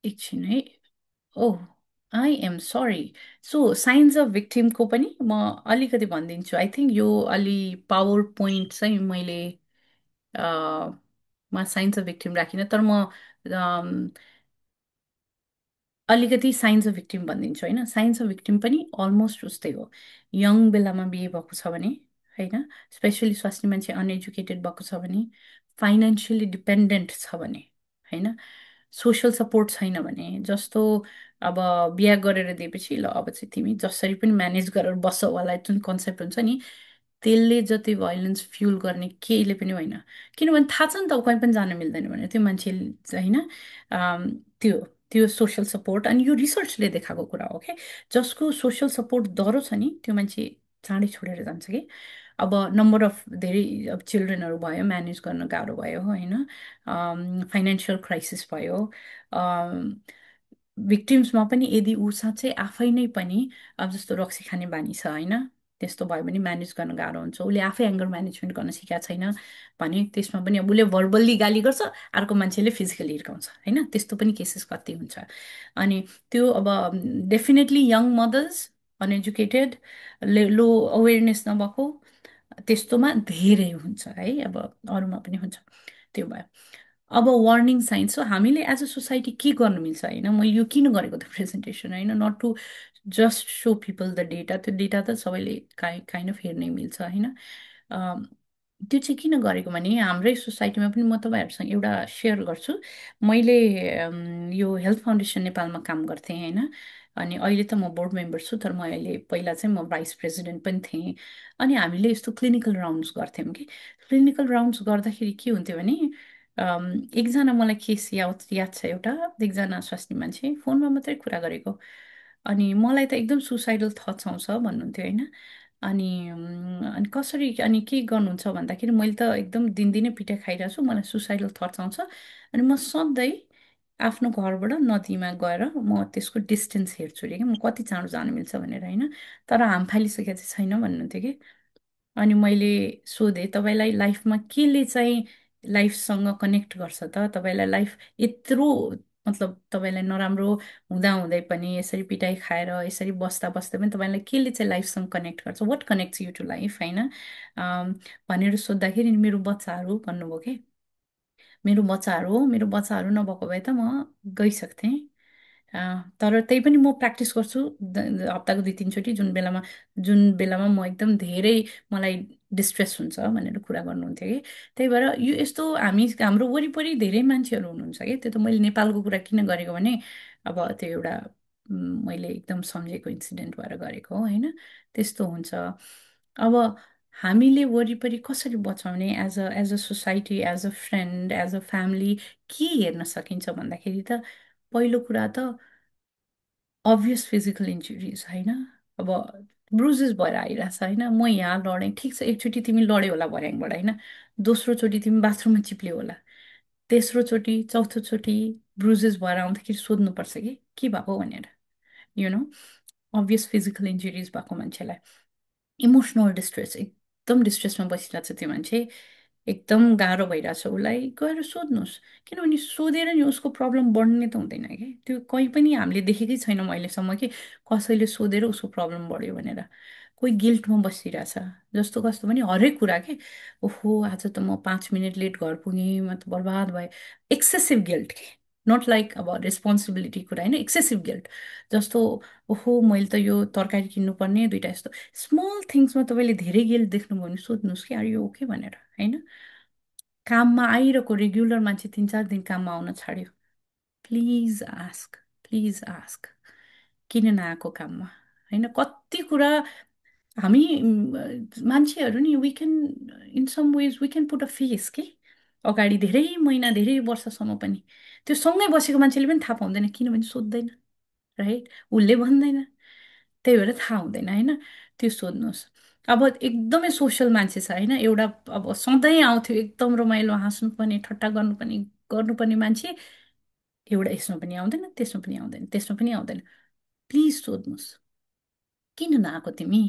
S1: एकछिन है oh I am sorry so signs of भिक्टिमको पनि म अलिकति भनिदिन्छु आई थिङ्क यो अलि पावर पोइन्ट चाहिँ मैले म साइन्स अफ भिक्टिम राखिनँ तर म अलिकति साइन्स अफ भिक्टिम भनिदिन्छु होइन साइन्स अफ भिक्टिम पनि अलमोस्ट उस्तै हो यङ बेलामा बिहे भएको छ भने होइन स्पेसली स्वास्नी मान्छे अनएजुकेटेड भएको छ भने फाइनेन्सियली डिपेन्डेन्ट छ भने होइन सोसियल सपोर्ट छैन भने जस्तो अब बिहा गरेर दिएपछि ल अब चाहिँ तिमी जसरी पनि म्यानेज गरेर बस्छ वाला जुन कन्सेप्ट हुन्छ नि त्यसले जति भाइलेन्स फ्युल गर्ने केहीले पनि होइन किनभने थाहा छ नि त कहीँ पनि जान मिल्दैन भने त्यो मान्छे होइन त्यो त्यो सोसियल सपोर्ट अनि यो रिसर्चले देखाएको कुरा हो क्या जसको सोसियल सपोर्ट दह्रो छ नि त्यो मान्छे चाँडै छोडेर जान्छ कि अब नम्बर अफ धेरै अब चिल्ड्रेनहरू भयो म्यानेज गर्न गाह्रो भयो होइन फाइनेन्सियल क्राइसिस भयो भिक्टिम्समा पनि यदि ऊ साँच्चै आफै नै पनि अब जस्तो रक्सी खाने बानी छ होइन त्यस्तो भयो भने म्यानेज गर्न गाह्रो हुन्छ उसले आफै एङ्गर म्यानेजमेन्ट गर्न सिकेको छैन भने त्यसमा पनि अब उसले भर्बल्ली गाली गर्छ अर्को मान्छेले फिजिकली हिर्काउँछ होइन त्यस्तो पनि केसेस कति हुन्छ अनि त्यो अब डेफिनेटली यङ मदर्स अनएजुकेटेड लो अवेरनेस नभएको त्यस्तोमा धेरै हुन्छ है अब अरूमा पनि हुन्छ त्यो भयो अब वार्निङ साइन्स हो हामीले एज अ सोसाइटी के गर्नु मिल्छ होइन मैले यो किन गरेको त प्रेजेन्टेसन होइन not to just show people the data त्यो डेटा त सबैले काइन्ड अफ हेर्नै मिल्छ होइन त्यो चाहिँ किन गरेको भने हाम्रै सोसाइटीमा पनि म तपाईँहरूसँग एउटा सेयर गर्छु मैले यो हेल्थ फाउन्डेसन नेपालमा काम गर्थेँ होइन अनि अहिले त म बोर्ड मेम्बर छु तर म अहिले पहिला चाहिँ म भाइस प्रेसिडेन्ट पनि थिएँ अनि हामीले यस्तो क्लिनिकल राउन्ड्स गर्थ्यौँ कि क्लिनिकल राउन्ड्स गर्दाखेरि के हुन्थ्यो भने एकजना मलाई केस याद छ एउटा एकजना स्वास्नी मान्छे फोनमा मात्रै कुरा गरेको अनि मलाई त एकदम सुसाइडल थट्स आउँछ भन्नुहुन्थ्यो होइन अनि कसरी अनि के गर्नुहुन्छ भन्दाखेरि मैले त एकदम दिनदिनै पिटाइ खाइरहेको छु मलाई सुसाइडल थट्स आउँछ अनि म सधैँ आफ्नो घरबाट नदीमा गएर म त्यसको डिस्टेन्स हेर्छु अरे कि म कति चाँडो जानु मिल्छ भनेर होइन तर हाम फालिसकेको चाहिँ छैन भन्नुहुन्थ्यो कि अनि मैले सोधेँ तपाईँलाई लाइफमा केले चाहिँ लाइफसँग कनेक्ट गर्छ त तपाईँलाई लाइफ यत्रो मतलब तपाईँलाई नराम्रो हुँदै पनि यसरी पिटाइ खाएर यसरी बस्दा बस्दा पनि तपाईँलाई केले चाहिँ लाइफसँग कनेक्ट गर्छ what connects you to life होइन भनेर सोद्धाखेरि नि मेरो बच्चाहरू भन्नुभयो कि मेरो बच्चाहरू नभएको भए त म गइसक्थेँ तर त्यही पनि म प्र्याक्टिस गर्छु हप्ताको 2-3 चोटि जुन बेलामा म एकदम धेरै मलाई डिस्ट्रेस हुन्छ भनेर कुरा गर्नुहुन्थ्यो कि त्यही भएर यो यस्तो हाम्रो वरिपरि धेरै मान्छेहरू हुनुहुन्छ कि त्यो त मैले नेपालको कुरा किन गरेको भने अब त्यो एउटा मैले एकदम सम्झेको इन्सिडेन्ट भएर गरेको हो होइन त्यस्तो हुन्छ अब हामीले वरिपरि कसरी बचाउने as a society as a friend as a family के हेर्न सकिन्छ भन्दाखेरि त पहिलो कुरा त अभियस फिजिकल इन्जुरिज होइन अब ब्रुजेस भएर आइरहेछ होइन म यहाँ लडेँ ठिक छ एकचोटि तिमी लड्यो होला भर्याङबाट होइन दोस्रोचोटि तिमी बाथरुममा चिप्ल्यो होला तेस्रोचोटि चौथोचोटि ब्रुजेस भएर आउँदाखेरि सोध्नुपर्छ कि के भएको भनेर, you know obvious physical injuries भएको मान्छेलाई। इमोसनल डिस्ट्रेस, एकदम डिस्ट्रेसमा बसिरहेको छ त्यो मान्छे, एकदम गाह्रो भइरहेछ उसलाई, गएर सोध्नुहोस्। किनभने सोधेर नि उसको प्रब्लम बढ्ने त हुँदैन कि, त्यो कहीँ पनि हामीले देखेकै छैनौँ अहिलेसम्म कि कसैले सोधेर उसको प्रब्लम बढ्यो भनेर। कोही गिल्टमा बसिरहेछ, जस्तो कस्तो पनि हरेक कुरा के, ओहो आज त म 5 मिनट लेट घर पुगेँ, म त बर्बाद भएँ। एक्सेसिभ गिल्ट के, नट लाइक अब रेस्पोन्सिबिलिटी कुरा होइन, एक्सेसिभ गिल्ट। जस्तो ओहो मैले त यो तरकारी किन्नुपर्ने दुइटा यस्तो स्मल थिङ्समा तपाईँले धेरै गिल्ट देख्नुभयो भने सोध्नुहोस् कि आर यु ओके भनेर, होइन। काममा आइरहेको रेगुलर मान्छे 3-4 दिन काममा आउन छाड्यो, प्लिज आस्क, प्लिज आस्क, किन नआएको काममा, होइन। कति कुरा हामी मान्छेहरू नि we can, in some ways we can put a face कि अगाडि धेरै महिना धेरै वर्षसम्म पनि, त्यो सँगै बसेको मान्छेले पनि थाहा पाउँदैन किनभने सोध्दैन, राइट, उसले भन्दैन, त्यही भएर थाहा हुँदैन, होइन। त्यो सोध्नुहोस्। अब एकदमै सोसल मान्छे छ, होइन, एउटा अब सधैँ आउँथ्यो एकदम रमाइलो हाँस्नुपर्ने ठट्टा गर्नुपर्ने मान्छे, एउटा यसमा पनि आउँदैन, त्यसमा पनि आउँदैन, त्यसमा पनि आउँदैन, प्लिज सोध्नुहोस् किन नआएको तिमी,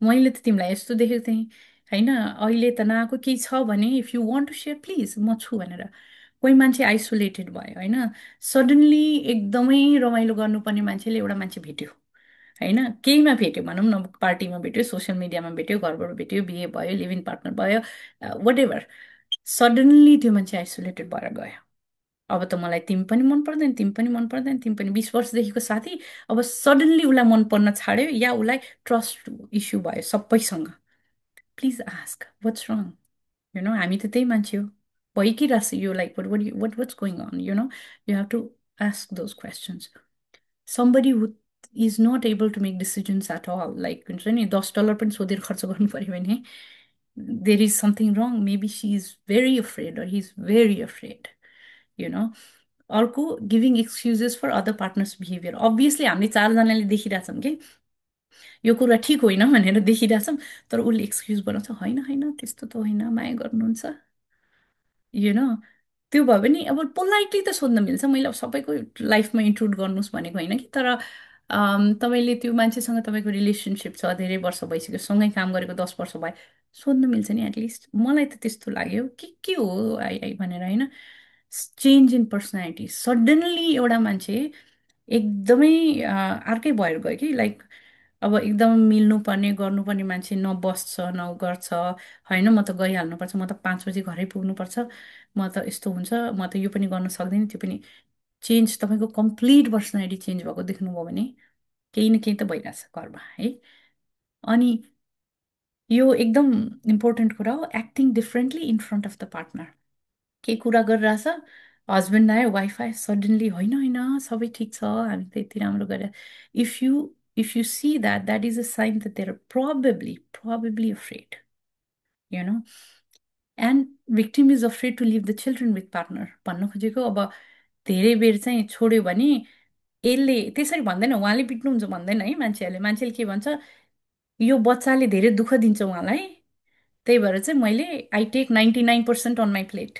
S1: मैले त तिमीलाई यस्तो देखेको थिएँ, होइन, अहिले त नआएको केही छ भने if you want to share please म छु भनेर। कोही मान्छे आइसोलेटेड भयो, होइन, सडनली एकदमै रमाइलो गर्नुपर्ने मान्छेले एउटा मान्छे भेट्यो, होइन, केहीमा भेट्यो भनौँ न, पार्टीमा भेट्यो, सोसियल मिडियामा भेट्यो, घरबाट भेट्यो, बिहे भयो, लिभ इन पार्टनर भयो, वाट एभर, सडनली त्यो मान्छे आइसोलेटेड भएर गयो। अब त मलाई तिमी पनि मन पर्दैन, तिमी पनि मन पर्दैन, तिमी पनि 20 वर्षदेखिको साथी, अब सडनली उसलाई मन पर्न छाड्यो, या उसलाई ट्रस्ट इस्यु भयो सबैसँग, प्लिज आस्क वाट्स रङ, हामी त त्यही मान्छे हो, भइकिरहेछ यो, like what's going on, you have to ask those questions. somebody who is not able to make decisions at all, like हुन्छ नि $10 पनि सोधेर खर्च गर्नु पर्यो भने there is something wrong, maybe she is very afraid or he is very afraid, you know अर्को giving excuses for other partner's behaviour, obviously हामीले 4जनाले देखिरहेछौँ कि यो कुरा ठिक होइन भनेर देखिरहेछौँ, तर उसले एक्सक्युज बनाउँछ, होइन होइन त्यस्तो त होइन, माया गर्नुहुन्छ, यु नो त्यो भयो भने अब पोलाइटली त सोध्न मिल्छ। मैले अब सबैको लाइफमा इन्क्लुड गर्नुहोस् भनेको होइन कि, तर तपाईँले त्यो मान्छेसँग तपाईँको रिलेसनसिप छ, धेरै वर्ष भइसक्यो, सँगै काम गरेको 10 वर्ष भयो, सोध्न मिल्छ नि एटलिस्ट, मलाई त त्यस्तो लाग्यो के हो आई आई भनेर, होइन। चेन्ज इन पर्सनालिटी, सडनली एउटा मान्छे एकदमै अर्कै भएर गयो कि, लाइक अब एकदम मिल्नुपर्ने गर्नुपर्ने मान्छे न बस्छ न उ गर्छ, होइन, म त गइहाल्नुपर्छ, म त 5 बजी घरै पुग्नुपर्छ, म त यस्तो हुन्छ, म त यो पनि गर्न सक्दिनँ, त्यो पनि, चेन्ज तपाईँको कम्प्लिट पर्सनालिटी चेन्ज भएको देख्नुभयो भने केही न केही त भइरहेछ घरमा, है। अनि यो एकदम इम्पोर्टेन्ट कुरा हो, acting differently in front of the partner. केही कुरा गरिरहेछ, हस्बेन्ड आयो वाइफ आयो, सडनली होइन होइन सबै ठिक छ, हामी त यति राम्रो गरेर, if you if you see that, that is a sign that they're probably afraid, you know and victim is afraid to leave the children with partner भन्नु खोजेको। अब धेरै बेर चाहिँ छोड्यो भने यसले त्यसरी भन्दैन, उहाँले पिट्नुहुन्छ भन्दैन है, मान्छेले के भन्छ, यो बच्चाले धेरै दुःख दिन्छ उहाँलाई, त्यही भएर चाहिँ मैले I take 99% on my plate,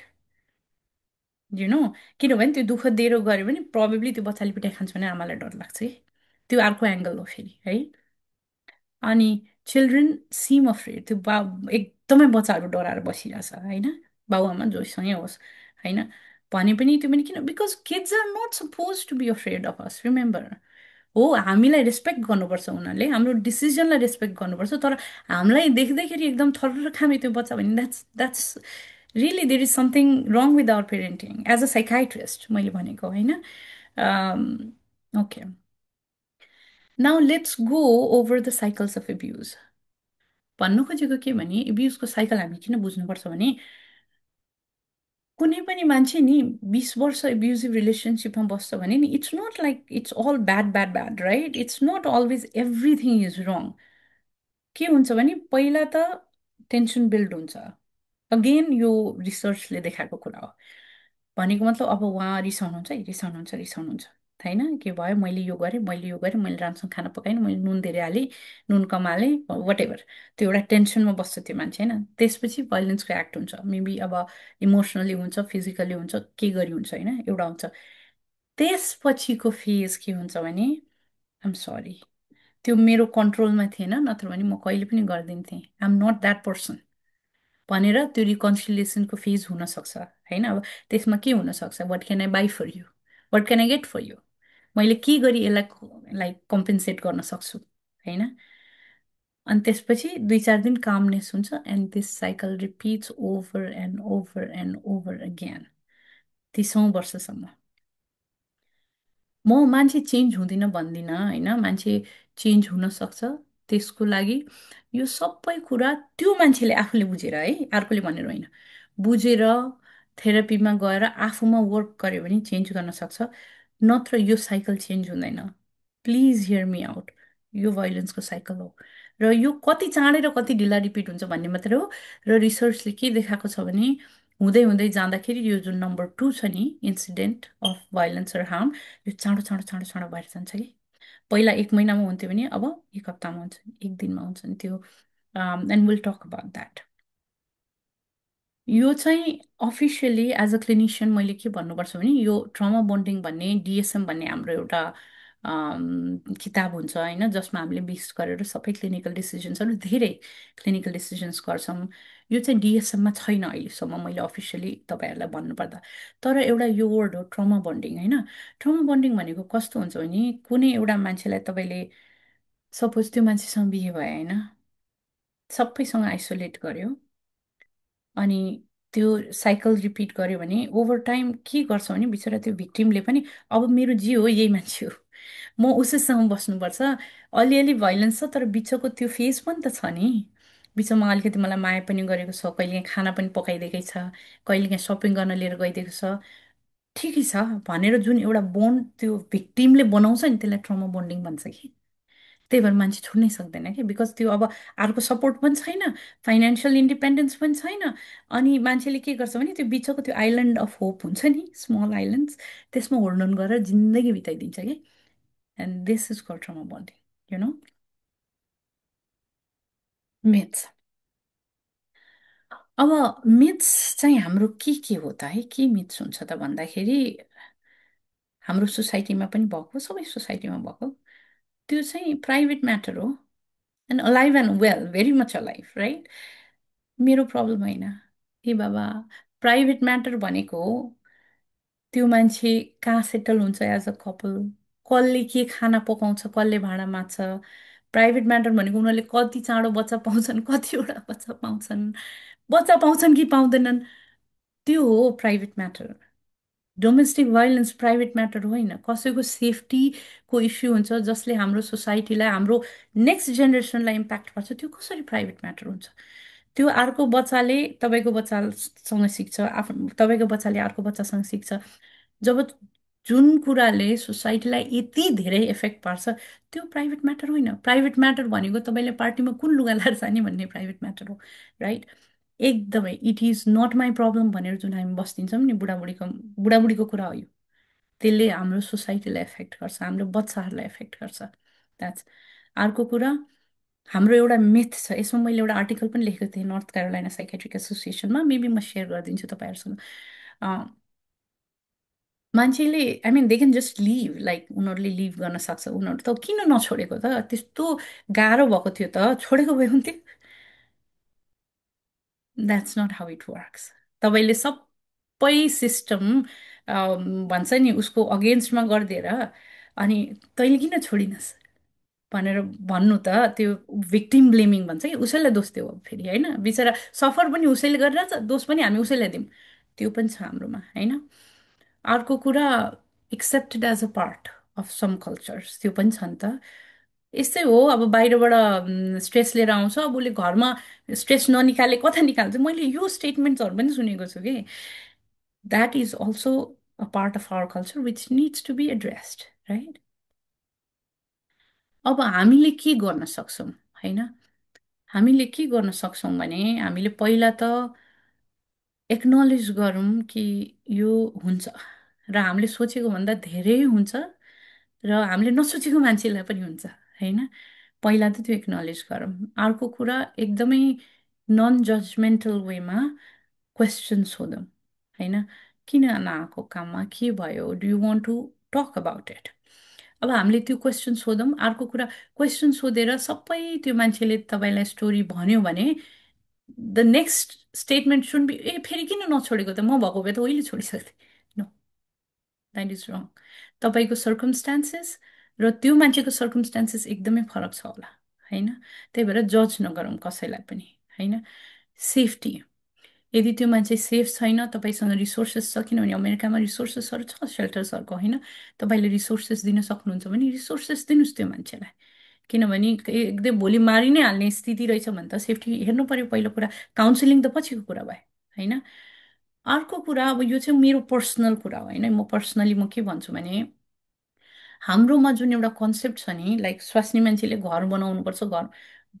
S1: किनभने त्यो दुःख दिएर गऱ्यो भने प्रब्लली त्यो बच्चाले पिटाइ खान्छ भने आमालाई डर लाग्छ कि, त्यो अर्को एङ्गल हो फेरि, है। अनि चिल्ड्रेन सिम अफ्रेड, त्यो एकदमै बच्चाहरू डराएर बसिरहेछ, होइन, बाबुआमा जोसँगै होस्, होइन, भने पनि त्यो पनि किन, because kids are not suppose to be afraid of us, remember, हो हामीलाई रेस्पेक्ट गर्नुपर्छ, उनीहरूले हाम्रो डिसिजनलाई रेस्पेक्ट गर्नुपर्छ, तर हामीलाई देख्दैखेरि एकदम थर्र खामे त्यो बच्चा भने that's really there is something wrong with our parenting as a psychiatrist, मैले भनेको, होइन। Okay, now let's go over the cycles of abuse. भन्नु खोजेको के भने, एब्युजको साइकल हामी किन बुझ्नुपर्छ भने, कुनै पनि मान्छे नि 20 वर्ष एब्युजिभ रिलेसनसिपमा बस्छ भने नि, it's not like it's all bad bad bad, right, it's not always everything is wrong. के हुन्छ भने पहिला त टेन्सन बिल्ड हुन्छ, अगेन यो रिसर्चले देखाएको कुरा हो, भनेको मतलब अब उहाँ रिसाउनुहुन्छ है, रिसाउनुहुन्छ, होइन, के भयो, मैले राम्रोसँग खाना पकाएन, मैले नुन धेरै हालेँ, नुन कम हालेँ, वाट एभर, त्यो एउटा टेन्सनमा बस्छ त्यो मान्छे, होइन, त्यसपछि भाइलेन्सको एक्ट हुन्छ, मेबी अब इमोसनली हुन्छ, फिजिकली हुन्छ, के गरी हुन्छ, होइन, एउटा हुन्छ। त्यसपछिको फेज के हुन्छ भने आइम सरी, त्यो मेरो कन्ट्रोलमा थिएन, नत्र भने म कहिले पनि गरिदिन्थेँ। आइएम नट द्याट पर्सन भनेर त्यो रिकन्सिलिएसनको फेज हुनसक्छ होइन। अब त्यसमा के हुनसक्छ, what can I buy for you, what can I get for you, मैले के गरी यसलाई लाइक कम्पेन्सेट गर्न सक्छु होइन। अनि त्यसपछि 2-4 दिन कामनेस हुन्छ and this cycle repeats over and over and over again 30औं वर्षसम्म। म मान्छे चेन्ज हुँदिन भन्दिनँ होइन, मान्छे चेन्ज हुन सक्छ। त्यसको लागि यो सबै कुरा त्यो मान्छेले आफूले बुझेर है, अर्कोले भनेर होइन, बुझेर थेरापीमा गएर आफूमा वर्क गर्यो भने चेन्ज गर्न सक्छ। नत्र यो साइकल चेन्ज हुँदैन। Please hear me out. यो भाइलेन्सको साइकल हो र यो कति चाँडै र कति ढिला रिपिट हुन्छ भन्ने मात्रै हो। र रिसर्चले के देखाएको छ भने हुँदै हुँदै जाँदाखेरि यो जुन नम्बर 2 छ नि, इन्सिडेन्ट अफ भाइलेन्स र हार्म, यो चाँडो चाँडो चाँडो चाँडो भएर जान्छ कि। पहिला 1 महिनामा हुन्थ्यो भने अब 1 हप्तामा हुन्छ, 1 दिनमा हुन्छ नि त्यो। And will talk about that. यो चाहिँ अफिसियली एज अ क्लिनिसियन मैले के भन्नुपर्छ भने यो ट्रमा बोन्डिङ भन्ने डिएसएम भन्ने हाम्रो एउटा किताब हुन्छ होइन, जसमा हामीले बेस गरेर सबै क्लिनिकल डिसिजन्सहरू धेरै क्लिनिकल डिसिजन्स गर्छौँ। यो चाहिँ डिएसएममा छैन अहिलेसम्म मैले अफिसियली तपाईँहरूलाई भन्नुपर्दा। तर एउटा यो वर्ड हो ट्रमा बोन्डिङ होइन। ट्रमा बोन्डिङ भनेको कस्तो हुन्छ भने कुनै एउटा मान्छेलाई तपाईँले सपोज त्यो मान्छेसँग बिहे भयो होइन, सबैसँग आइसोलेट गर्यो, अनि त्यो साइकल रिपिट गर्यो भने ओभर टाइम के गर्छ भने बिचरा त्यो भिक्टिमले पनि अब मेरो जी हो यही मान्छे हो, म उसैसँग बस्नुपर्छ। अलिअलि भाइलेन्स छ तर बिचको त्यो फेज पनि त छ नि। बिचमा अलिकति मलाई माया पनि गरेको छ, कहिलेकाहीँ खाना पनि पकाइदिएकै छ, कहिलेकाहीँ सपिङ गर्न लिएर गइदिएको छ, ठिकै छ भनेर जुन एउटा बोन्ड त्यो भिक्टिमले बनाउँछ नि, त्यसलाई ट्रमा बोन्डिङ भन्छ कि। त्यही भएर मान्छे छोड्नै सक्दैन कि, बिकज त्यो अब अर्को सपोर्ट पनि छैन, फाइनेन्सियल इन्डिपेन्डेन्स पनि छैन। अनि मान्छेले के गर्छ भने त्यो बिचको त्यो आइल्यान्ड अफ होप हुन्छ नि, स्मल आइल्यान्ड्स, त्यसमा होल्ड अन गरेर जिन्दगी बिताइदिन्छ कि। And this is called trauma bonding you know. Myths. अब मिथ्स चाहिँ हाम्रो के हो त है, के मिथ्स हुन्छ त भन्दाखेरि हाम्रो सोसाइटीमा पनि भएको, सबै सोसाइटीमा भएको, त्यो चाहिँ प्राइभेट म्याटर हो। And alive and well, very much alive right, मेरो प्रब्लम होइन। ए बाबा, प्राइभेट म्याटर भनेको त्यो मान्छे कहाँ सेटल हुन्छ एज अ कपल, कसले के खाना पकाउँछ, कसले भाँडा माझ्छ। प्राइभेट म्याटर भनेको उनीहरूले कति चाँडो बच्चा पाउँछन्, कतिवटा बच्चा पाउँछन्, बच्चा पाउँछन् कि पाउँदैनन्, त्यो हो private matter. Domestic violence private matter होइन। कसैको सेफ्टीको इस्यु हुन्छ जसले हाम्रो सोसाइटीलाई, हाम्रो नेक्स्ट जेनेरेसनलाई इम्प्याक्ट पर्छ, त्यो कसरी प्राइभेट म्याटर हुन्छ। त्यो अर्को बच्चाले तपाईँको बच्चासँग सिक्छ, आफ्नो तपाईँको बच्चाले अर्को बच्चासँग सिक्छ। जब जुन कुराले सोसाइटीलाई यति धेरै इफेक्ट पार्छ, त्यो प्राइभेट म्याटर होइन। प्राइभेट म्याटर भनेको तपाईँले पार्टीमा कुन लुगा लाएर जाने भन्ने प्राइभेट म्याटर हो राइट। एकदमै it is not my problem भनेर जुन हामी बस्दिन्छौँ नि, बुढाबुढीको कुरा हो यो। त्यसले हाम्रो सोसाइटीलाई एफेक्ट गर्छ, हाम्रो बच्चाहरूलाई एफेक्ट गर्छ। द्याट्स अर्को कुरा। हाम्रो एउटा मिथ छ, यसमा मैले एउटा आर्टिकल पनि लेखेको थिएँ नर्थ क्यारोलाइना साइकेट्रिक एसोसिएसनमा, मेबी म सेयर गरिदिन्छु तपाईँहरूसँग। मान्छेले I mean they can just leave, like उनीहरूले लिभ गर्न सक्छ, उनीहरू त किन नछोडेको त, त्यस्तो गाह्रो भएको थियो त छोडेको भए हुन्थ्यो। That's not how it works. तपाईँले सबै सिस्टम भन्छ नि उसको अगेन्स्टमा गरिदिएर अनि तैँले किन छोडिनस् भनेर भन्नु त, त्यो भिक्टिम ब्लेमिङ भन्छ कि, उसैलाई दोष दियो फेरि होइन। बिचरा सफर पनि उसैले गरिरहेछ, दोष पनि हामी उसैलाई दिउँ, त्यो पनि छ हाम्रोमा होइन। अर्को कुरा, accepted as a part of some cultures, त्यो पनि छ नि त। यस्तै हो, अब बाहिरबाट स्ट्रेस लिएर आउँछ, अब उसले घरमा स्ट्रेस ननिकाले कता निकाल्छ। मैले यो स्टेटमेन्ट्सहरू पनि सुनेको छु कि that is also a part of our culture which needs to be addressed right. अब हामीले के गर्न सक्छौँ होइन, हामीले के गर्न सक्छौँ भने हामीले पहिला त एक्नोलेज गरौँ कि यो हुन्छ र हामीले सोचेको भन्दा धेरै हुन्छ र हामीले नसोचेको मान्छेलाई पनि हुन्छ होइन। पहिला त त्यो एक्नोलेज गरौँ। अर्को कुरा, एकदमै नन जजमेन्टल वेमा क्वेसन सोधौँ होइन। किन नआएको काममा, के भयो, do you want to talk about it. अब हामीले त्यो क्वेसन सोधौँ। अर्को कुरा, क्वेसन सोधेर सबै त्यो मान्छेले तपाईँलाई स्टोरी भन्यो भने द नेक्स्ट स्टेटमेन्ट सुन बी ए फेरि किन नछोडेको त, म भएको भए त उहिले छोडिसक्थेँ। No, that is wrong. तपाईँको सर्कमस्टान्सेस र त्यो मान्छेको सर्कमस्टान्सेस एकदमै फरक छ होला, होइन? त्यही भएर जज नगरौँ कसैलाई पनि, होइन? सेफ्टी, यदि त्यो मान्छे सेफ छैन, तपाईँसँग रिसोर्सेस छ, किनभने अमेरिकामा रिसोर्सेसहरू छ सेल्टर्सहरूको, होइन? तपाईँले रिसोर्सेस दिन सक्नुहुन्छ भने रिसोर्सेस दिनुहोस् त्यो मान्छेलाई। किनभने एकदम भोलि मारि नै हाल्ने स्थिति रहेछ भने त सेफ्टी हेर्नु पर्यो पहिलो कुरा। काउन्सिलिङ त पछिको कुरा भयो, होइन? अर्को कुरा, अब यो चाहिँ मेरो पर्सनल कुरा हो, होइन? म के भन्छु भने हाम्रोमा जुन एउटा कन्सेप्ट छ नि, लाइक स्वास्नी मान्छेले घर बनाउनुपर्छ, घर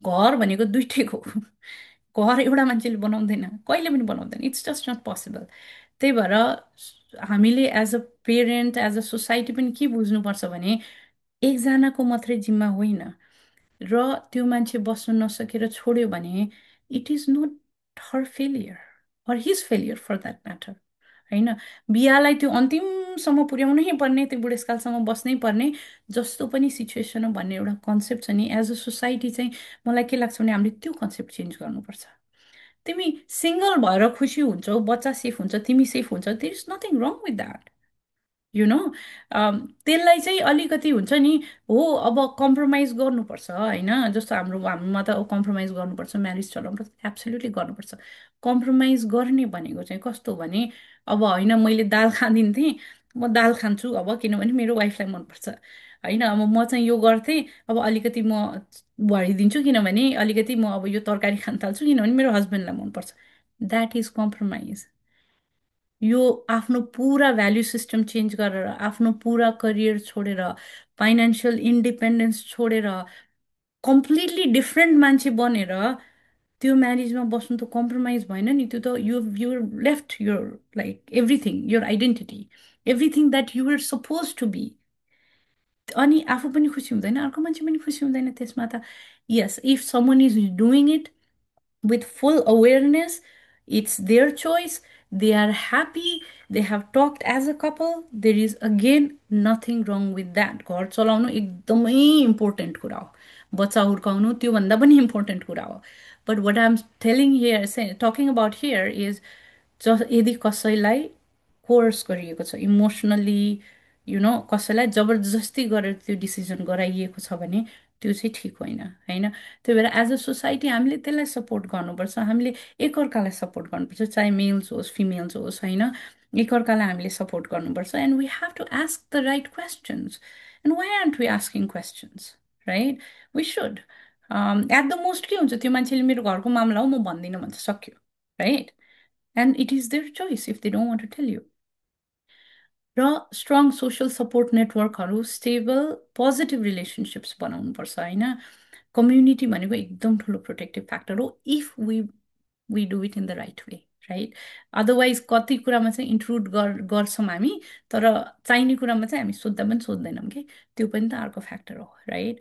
S1: घर भनेको दुइटैको हो। घर एउटा मान्छेले बनाउँदैन, कहिले पनि बनाउँदैन, इट्स जस्ट नट पोसिबल। त्यही भएर हामीले as a parent, as a society पनि के बुझ्नुपर्छ भने एकजनाको मात्रै जिम्मा होइन। र त्यो मान्छे बस्न नसकेर छोड्यो भने it is not her failure or his failure for that matter, होइन? बिहालाई त्यो अन्तिमसम्म पुर्याउनै पर्ने, त्यो बुढेसकालसम्म बस्नै पर्ने जस्तो पनि सिचुएसन हो भन्ने एउटा कन्सेप्ट छ नि। एज अ सोसाइटी चाहिँ मलाई के लाग्छ भने हामीले त्यो कन्सेप्ट चेन्ज गर्नुपर्छ। तिमी सिङ्गल भएर खुसी हुन्छौ, बच्चा सेफ हुन्छ, तिमी सेफ हुन्छ, there is nothing wrong with that, you know. त्यसलाई चाहिँ अलिकति हुन्छ नि, हो अब कम्प्रोमाइज गर्नुपर्छ, होइन? जस्तो हाम्रोमा त कम्प्रोमाइज गर्नुपर्छ, म्यारिज चलाउनुपर्छ, एब्सोल्युटली गर्नुपर्छ। कम्प्रोमाइज गर्ने भनेको चाहिँ कस्तो भने अब होइन, मैले दाल खाँदिन्थेँ, म दाल खान्छु अब किनभने मेरो वाइफलाई मनपर्छ, होइन? अब म चाहिँ यो गर्थेँ, अब अलिकति म भरिदिन्छु किनभने अलिकति म अब यो तरकारी खान थाल्छु किनभने मेरो हस्बेन्डलाई मनपर्छ। That is compromise. यो आफ्नो पुरा भ्याल्यु सिस्टम चेन्ज गरेर, आफ्नो पुरा करियर छोडेर, फाइनेन्सियल इन्डिपेन्डेन्स छोडेर, कम्प्लिटली डिफ्रेन्ट मान्छे बनेर त्यो म्यारिजमा बस्नु त कम्प्रोमाइज भएन नि, त्यो त you left your like everything, your identity, everything that you're suppose to be. अनि आफू पनि खुसी हुँदैन, अर्को मान्छे पनि खुसी हुँदैन त्यसमा त। Yes, if someone is doing it with full awareness, it's their choice, they are happy, they have talked as a couple, there is again nothing wrong with that. घर चलाउनु एकदमै इम्पोर्टेन्ट कुरा हो, बच्चा हुर्काउनु त्योभन्दा पनि इम्पोर्टेन्ट कुरा हो। But what I am telling here, talking about here is यदि कसैलाई कोर्स गरिएको छ इमोसनली, कसैलाई जबरजस्ती गरेर त्यो डिसिजन गराइएको छ भने त्यो चाहिँ ठिक होइन, होइन? त्यही भएर एज अ सोसाइटी हामीले त्यसलाई सपोर्ट गर्नुपर्छ, हामीले एकअर्कालाई सपोर्ट गर्नुपर्छ, चाहे मेल्स होस् फिमेल्स होस्, होइन? एकअर्कालाई हामीले सपोर्ट गर्नुपर्छ। And we have to ask the right questions. And why aren't we asking questions, right? We should. At the most के हुन्छ, त्यो मान्छेले मेरो घरको मामला हो म भन्दिनँ भन्छ, सक्यो, right? And it is their choice if they don't want to tell you. र स्ट्रङ सोसल सपोर्ट नेटवर्कहरू, स्टेबल पोजिटिभ रिलेसनसिप्स बनाउनुपर्छ, होइन? कम्युनिटी भनेको एकदम ठुलो प्रोटेक्टिभ फ्याक्टर हो if we do it in the right way, right? Otherwise कति कुरामा चाहिँ इन्क्लुड गर्छौँ हामी, तर चाहिने कुरामा चाहिँ हामी सोद्धा पनि सोध्दैनौँ कि, त्यो पनि त अर्को फ्याक्टर हो, right?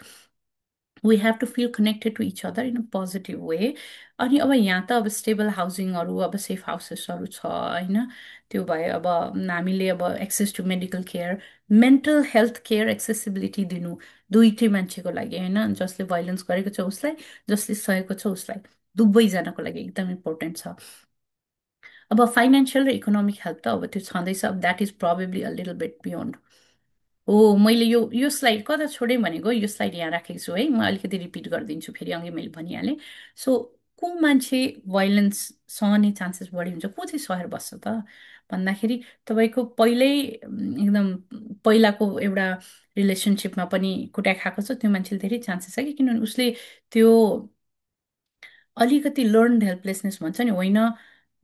S1: We have to feel connected to each other in a positive way. अनि अब यहाँ त अब स्टेबल हाउसिङहरू, अब सेफ हाउसेसहरू छ, होइन? त्यो भए अब हामीले अब access to medical care, mental health care accessibility दिनु दुइटै मान्छेको लागि, होइन? जसले भाइलेन्स गरेको छ उसलाई, जसले सहेको छ उसलाई, दुवैजनाको लागि एकदम इम्पोर्टेन्ट छ। अब फाइनेन्सियल र इकोनोमिक हेल्प त अब त्यो छँदैछ, अब that is probably a little beet beyond. हो, मैले यो स्लाइड कता छोडेँ भनेको, यो स्लाइड यहाँ राखेको छु है, म अलिकति रिपिट गरिदिन्छु फेरि, अघि मैले भनिहालेँ। सो को मान्छे भाइलेन्स सहने चान्सेस बढी हुन्छ, को चाहिँ सहेर बस्छ त भन्दाखेरि तपाईँको पहिल्यै एकदम पहिलाको एउटा रिलेसनसिपमा पनि कुटाइ खाएको छ त्यो मान्छेले धेरै चान्सेस छ कि, किनभने उसले त्यो अलिकति लर्न हेल्पलेसनेस भन्छ नि, होइन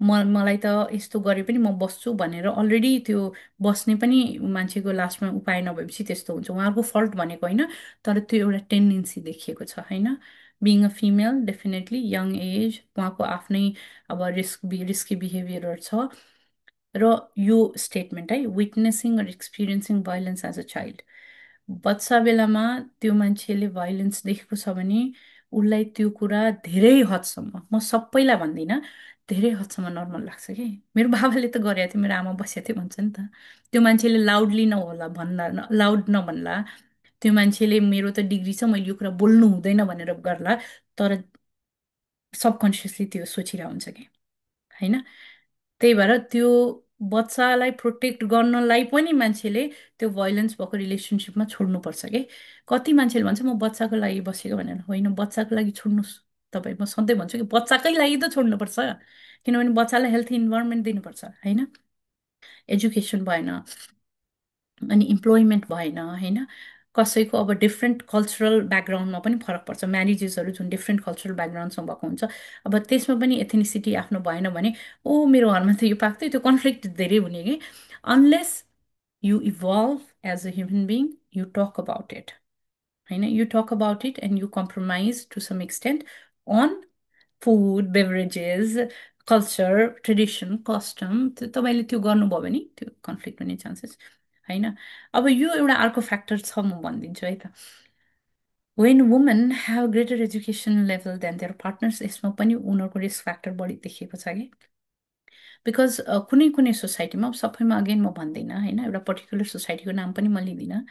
S1: मलाई त यस्तो गरे पनि म बस्छु भनेर अलरेडी त्यो बस्ने पनि मान्छेको लास्टमा उपाय नभएपछि त्यस्तो हुन्छ। उहाँहरूको फल्ट भनेको होइन, तर त्यो एउटा टेन्डेन्सी देखिएको छ, होइन? Being a female, definitely young as, उहाँको आफ्नै अब रिस्की बिहेभियरहरू छ। र यो स्टेटमेन्ट है, witnessing or experiencing violence as a child, बच्चा बेलामा त्यो मान्छेले भाइलेन्स देखेको छ भने उसलाई त्यो कुरा धेरै हदसम्म, म सबैलाई भन्दिनँ, धेरै हदसम्म नर्मल लाग्छ कि। मेरो बाबाले त गरेको थियो, मेरो आमा बसेको थियो भन्छ नि त। त्यो मान्छेले लाउडली नहोला भन्ला, लाउड नभन्ला, त्यो मान्छेले मेरो त डिग्री छ, मैले यो कुरा बोल्नु हुँदैन भनेर गर्ला, तर सबकन्सियसली त्यो सोचिरहेको हुन्छ कि, होइन? त्यही भएर त्यो बच्चालाई प्रोटेक्ट गर्नलाई पनि मान्छेले त्यो भोइलेन्स भएको रिलेसनसिपमा छोड्नुपर्छ कि। कति मान्छेले भन्छ म बच्चाको लागि बसेको भनेर, होइन, बच्चाको लागि छोड्नुहोस् तपाईँ। म सधैँ भन्छु कि बच्चाकै लागि त छोड्नुपर्छ, किनभने बच्चालाई हेल्थी इन्भाइरोमेन्ट दिनुपर्छ, होइन? एजुकेसन भएन, अनि इम्प्लोइमेन्ट भएन, होइन? कसैको अब डिफ्रेन्ट कल्चरल ब्याकग्राउन्डमा पनि फरक पर्छ, म्यारिजेसहरू जुन डिफ्रेन्ट कल्चरल ब्याकग्राउन्डसँग भएको हुन्छ, अब त्यसमा पनि एथेनिसिटी आफ्नो भएन भने, ओ मेरो घरमा त यो पाक्थ्यो, त्यो कन्फ्लिक्ट धेरै हुने कि। Unless you evolve as a human being, you talk about it, होइन? You talk about it and you compromise to some extent on food, beverages, culture, tradition, custom, तपाईँले त्यो गर्नुभयो भने त्यो कन्फ्लिक्ट हुने चान्सेस, होइन? अब यो एउटा अर्को फ्याक्टर छ, म भनिदिन्छु है त। When women have greater education level than their partners, यसमा पनि उनीहरूको रिस्क फ्याक्टर बढी देखिएको छ कि। बिकज कुनै कुनै सोसाइटीमा, सबैमा अगेन म भन्दिनँ, होइन, एउटा पर्टिकुलर सोसाइटीको नाम पनि म लिँदिनँ,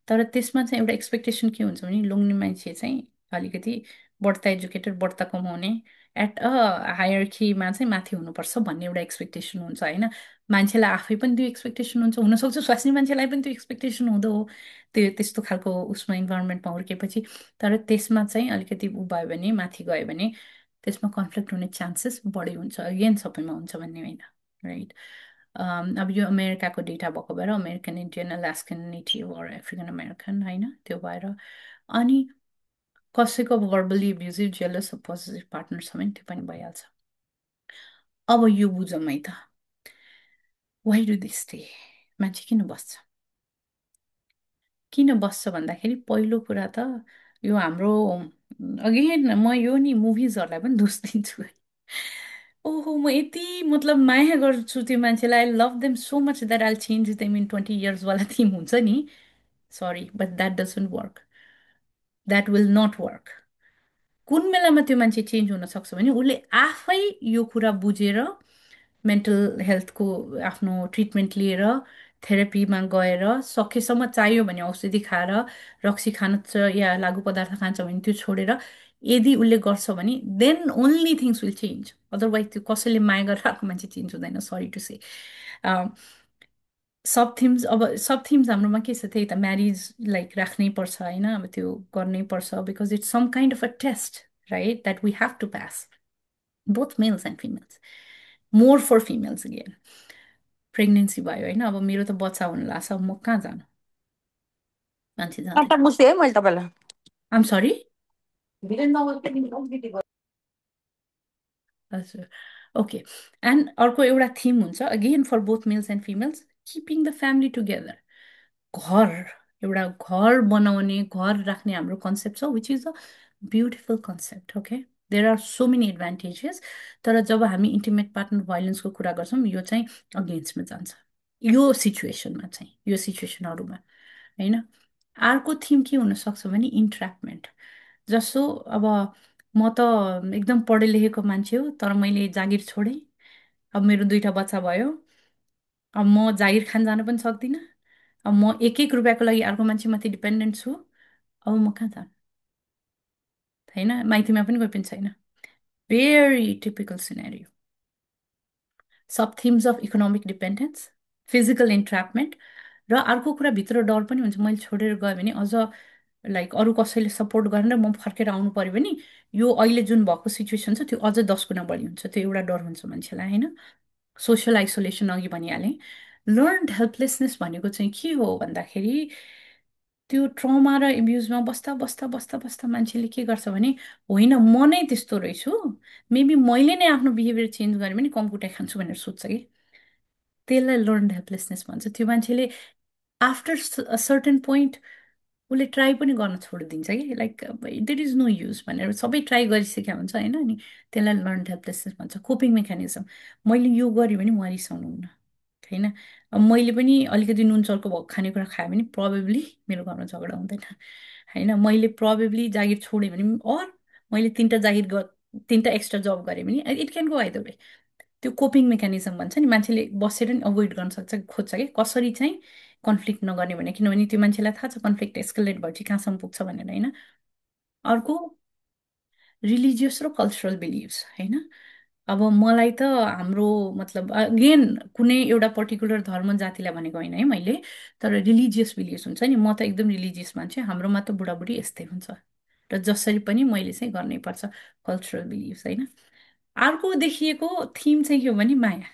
S1: तर त्यसमा चाहिँ एउटा एक्सपेक्टेसन के हुन्छ भने लोग्ने मान्छे चाहिँ अलिकति बढ्ता एजुकेटेड, बढ्ता कमाउने, एट अ हायरकीमा चाहिँ माथि हुनुपर्छ भन्ने एउटा एक्सपेक्टेसन हुन्छ, होइन? मान्छेलाई आफै पनि त्यो एक्सपेक्टेसन हुन्छ, हुनसक्छ स्वास्नी मान्छेलाई पनि त्यो एक्सपेक्टेसन हुँदो हो, त्यो त्यस्तो खालको उसमा इन्भाइरोमेन्टमा हुर्केपछि। तर त्यसमा चाहिँ अलिकति उ भयो भने, माथि गयो भने त्यसमा कन्फ्लिक्ट हुने चान्सेस बढी हुन्छ, अगेन सबैमा हुन्छ भन्ने होइन, राइट? अब यो अमेरिकाको डेटा भएको भएर American Indian, Alaskan native or African American, होइन, त्यो भएर। अनि कसैको अब verbally abusive, jealous, possessive partner छ भने त्यो पनि भइहाल्छ। अब यो बुझौँ है त, वाइ डु दिस स्टे, मान्छे किन बस्छ? किन बस्छ भन्दाखेरि पहिलो कुरा त यो हाम्रो, अगेन म यो नि मुभिजहरूलाई पनि दोष दिन्छु है। ओहो, म यति मतलब माया गर्छु त्यो मान्छेलाई, I love them so much that I'll change them in 20 years वाला थिम हुन्छ नि, sorry but that doesn't work, that will not work. कुन बेलामा त्यो मान्छे चेन्ज हुन सक्छ भने उसले आफै यो कुरा बुझेर, मेन्टल हेल्थको आफ्नो ट्रिटमेन्ट लिएर, थेरापीमा गएर, सकेसम्म चाहियो भने औषधि खाएर, रक्सी खान या लागु पदार्थ खान्छ भने त्यो छोडेर, यदि उसले गर्छ भने then only things will change. Otherwise त्यो कसैले माया गरेर आएको मान्छे चेन्ज हुँदैन, sorry to say. Sub themes, अब सब थिम्स हाम्रोमा के छ, त्यही त म्यारिज लाइक राख्नै पर्छ, होइन? अब त्यो गर्नै पर्छ, because it's some kind of a test, right, that we have to pass, both males and females, more for females again. Pregnancy भयो, होइन, अब मेरो त बच्चा हुनु लाग्छ, अब म कहाँ जानु? मान्छे जाँदैन।
S3: टाटा बुझ्थेँ है मैले तपाईँलाई।
S1: I'm sorry. हजुर, ओके। एन्ड अर्को एउटा थिम हुन्छ again for both males and females, keeping the family together. घर, एउटा घर बनाउने, घर राख्ने हाम्रो कन्सेप्ट छ, which is a beautiful concept, okay. There are so many advantages, तर जब हामी इन्टिमेट पार्टनर भाइलेन्सको कुरा गर्छौँ, यो चाहिँ अगेन्स्टमा जान्छ, यो सिचुएसनमा चाहिँ, यो सिचुएसनहरूमा, होइन? अर्को थिम के हुनसक्छ भने इन्ट्र्यापमेन्ट। जसो अब म त एकदम पढे लेखेको मान्छे हो, तर मैले जागिर छोडेँ, अब मेरो दुईवटा बच्चा भयो, अब म जागिर खान जान पनि सक्दिनँ, अब म एक एक रुपियाँको लागि अर्को मान्छेमाथि डिपेन्डेन्ट छु, अब म कहाँ जानु? होइन, माइतीमा पनि कोही पनि छैन। Very typical scenario. Sub themes of economic dependence, physical entrapment, र अर्को कुरा भित्र डर पनि हुन्छ, मैले छोडेर गएँ भने अझ लाइक अरू कसैले सपोर्ट गरेर म फर्केर आउनु पर्यो भने यो अहिले जुन भएको सिचुएसन छ त्यो अझ 10 गुणा बढी हुन्छ, त्यो एउटा डर हुन्छ मान्छेलाई, होइन? सोसियल आइसोलेसन अघि भनिहालेँ। लर्न्ड हेल्पलेसनेस भनेको चाहिँ के हो भन्दाखेरि, त्यो ट्रमा र एब्युजमा बस्दा बस्दा बस्दा बस्दा मान्छेले के गर्छ भने, होइन म नै त्यस्तो रहेछु, मेबी मैले नै आफ्नो बिहेभियर चेन्ज गरेँ भने कम कुटाइ खान्छु भनेर सोध्छ कि। त्यसलाई लर्न्ड हेल्पलेसनेस भन्छ। त्यो मान्छेले आफ्टर अ सर्टेन पोइन्ट उसले ट्राई पनि गर्न छोडिदिन्छ कि, like there is no use भनेर सबै ट्राई गरिसकेका हुन्छ, होइन? अनि त्यसलाई लर्न हेल्पलेसनेस भन्छ, कोपिङ मेकानिजम। मैले यो गरेँ भने म रिसाउनु हुन्न, होइन? अब मैले पनि अलिकति नुन चर्को भएको खानेकुरा खाएँ भने प्रबेबली मेरो घरमा झगडा हुँदैन, होइन? मैले प्रबेबली जागिर छोडेँ भने, अर मैले तिनवटा एक्स्ट्रा जब गरेँ भने it can go either way. त्यो कोपिङ मेकानिजम भन्छ नि, मान्छेले बसेर नि अभोइड गर्न सक्छ, खोज्छ कि कसरी चाहिँ कन्फ्लिक्ट नगर्ने भने, किनभने त्यो मान्छेलाई थाहा छ कन्फ्लिक्ट एस्केलेट भएपछि कहाँसम्म पुग्छ भनेर होइन। अर्को रिलिजियस र कल्चरल बिलिभ्स होइन। अब मलाई त हाम्रो मतलब अगेन कुनै एउटा पर्टिकुलर धर्म जातिलाई भनेको होइन है मैले, तर रिलिजियस बिलिभ्स हुन्छ नि, म त एकदम रिलिजियस मान्छे, हाम्रोमा त बुढाबुढी यस्तै हुन्छ र जसरी पनि मैले चाहिँ गर्नै पर्छ, कल्चरल बिलिभ्स होइन। अर्को देखिएको थिम चाहिँ के हो भने माया,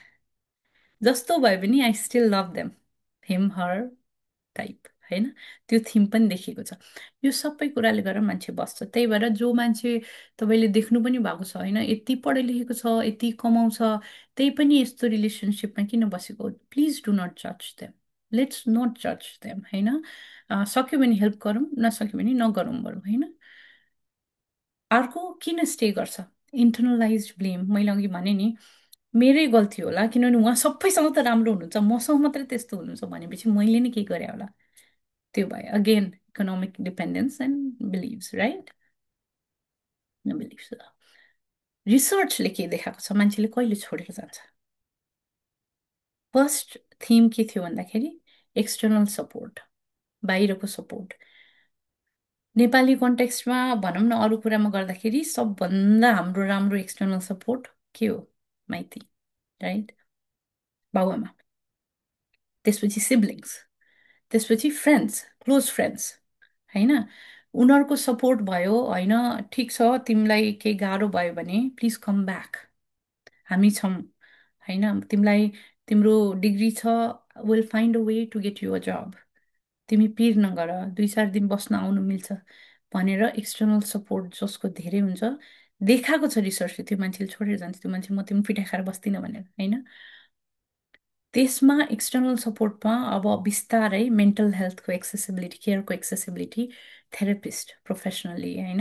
S1: जस्तो भए पनि I still love them, him her type होइन, त्यो थिम पनि देखिएको छ। यो सबै कुराले गर्दा मान्छे बस्छ, त्यही भएर जो मान्छे तपाईँले देख्नु पनि भएको छ होइन, यति पढे लेखेको छ, यति कमाउँछ, त्यही पनि यस्तो रिलेसनसिपमा किन बसेको, प्लिज डु नट जज देम, लेट्स नट जज देम होइन। सक्यो भने हेल्प गरौँ, नसक्यो भने नगरौँ बरु होइन। अर्को किन स्टे गर्छ, इन्टरनलाइज ब्लेम, मैले अघि भने नि मेरै गल्ती होला किनभने उहाँ सबैसँग त राम्रो हुनुहुन्छ, मसँग मात्रै त्यस्तो हुनुहुन्छ भनेपछि मैले नै के गरेँ होला। त्यो भयो again economic dependence and beliefs right, beliefs. रिसर्चले के देखाएको छ मान्छेले कहिले छोडेर जान्छ। फर्स्ट थिम के थियो भन्दाखेरि एक्सटर्नल सपोर्ट, बाहिरको सपोर्ट। नेपाली कन्टेक्स्टमा भनौँ न, अरू कुरामा गर्दाखेरि सबभन्दा हाम्रो राम्रो एक्सटर्नल सपोर्ट के हो, माइती राइट, बाबुआमा, त्यसपछि सिब्लिङ्स, त्यसपछि फ्रेन्ड्स, क्लोज फ्रेन्ड्स होइन। उनीहरूको सपोर्ट भयो होइन, ठिक छ तिमीलाई केही गाह्रो भयो भने प्लिज कम ब्याक, हामी छौँ होइन, तिमीलाई तिम्रो डिग्री छ, will find a way to get you a job, तिमी पिर नगर, 2-4 दिन बस्न आउनु मिल्छ भनेर एक्सटर्नल सपोर्ट जसको धेरै हुन्छ, देखाएको छ रिसर्चले, त्यो मान्छेले छोडेर जान्छ, त्यो मान्छे म तिमी पिठाइ खाएर बस्दिनँ भनेर होइन। त्यसमा एक्सटर्नल सपोर्टमा अब बिस्तारै मेन्टल हेल्थको एक्सेसिबिलिटी, केयरको एक्सेसिबिलिटी, थेरापिस्ट प्रोफेसनली होइन,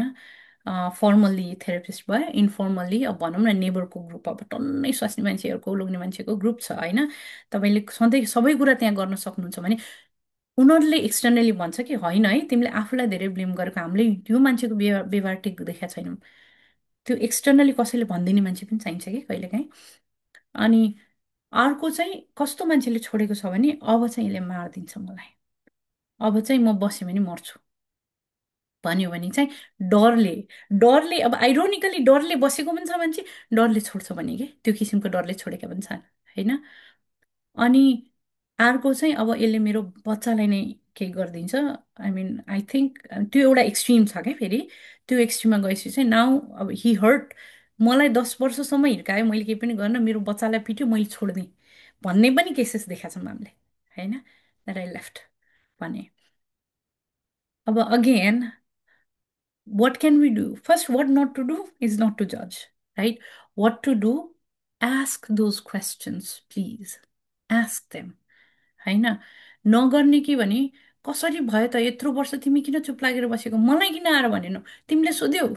S1: फर्मल्ली थेरापिस्ट भयो, इन्फर्मल्ली अब भनौँ न नेबरको ग्रुप, अब टन्नै स्वास्नी मान्छेहरूको लोग्ने मान्छेको ग्रुप छ होइन, तपाईँले सधैँ सबै कुरा त्यहाँ गर्न सक्नुहुन्छ भने उनीहरूले एक्सटर्नली भन्छ कि होइन है तिमीले आफूलाई धेरै ब्लेम गरेको, हामीले त्यो मान्छेको व्यवहार ठिक देखाएको छैनौँ, त्यो एक्सटर्नली कसैले भनिदिने मान्छे पनि चाहिन्छ कि कहिलेकाहीँ। अनि अर्को चाहिँ कस्तो मान्छेले छोडेको छ भने अब चाहिँ यसले मारिदिन्छ मलाई, अब चाहिँ म बसेँ भने मर्छु भन्यो भने चाहिँ डरले, डरले अब आइरोनिकली डरले बसेको पनि छ मान्छे, डरले छोड्छ भने कि त्यो किसिमको डरले छोडेका पनि छन् होइन। अनि अर्को चाहिँ अब यसले मेरो बच्चालाई नै केही गरिदिन्छ, आई मिन आई थिङ्क त्यो एउटा एक्सट्रिम छ क्या फेरि, त्यो एक्सट्रिममा गएपछि चाहिँ नाउ अब हि हर्ट, मलाई 10 वर्षसम्म हिर्कायो, मैले केही पनि गर्न, मेरो बच्चालाई पिट्यो, मैले छोडिदिएँ भन्ने पनि केसेस देखाएको छौँ हामीले होइन, द्याट आई लेफ्ट भने। अब again what can we do? First, what not to do is not to judge, right? What to do? Ask those questions, please. Ask them. होइन, नगर्ने के भने कसरी भयो त यत्रो वर्ष तिमी किन चुप लागेर बसेको, मलाई किन आएर भनेनौ, तिमीले सोध्यौ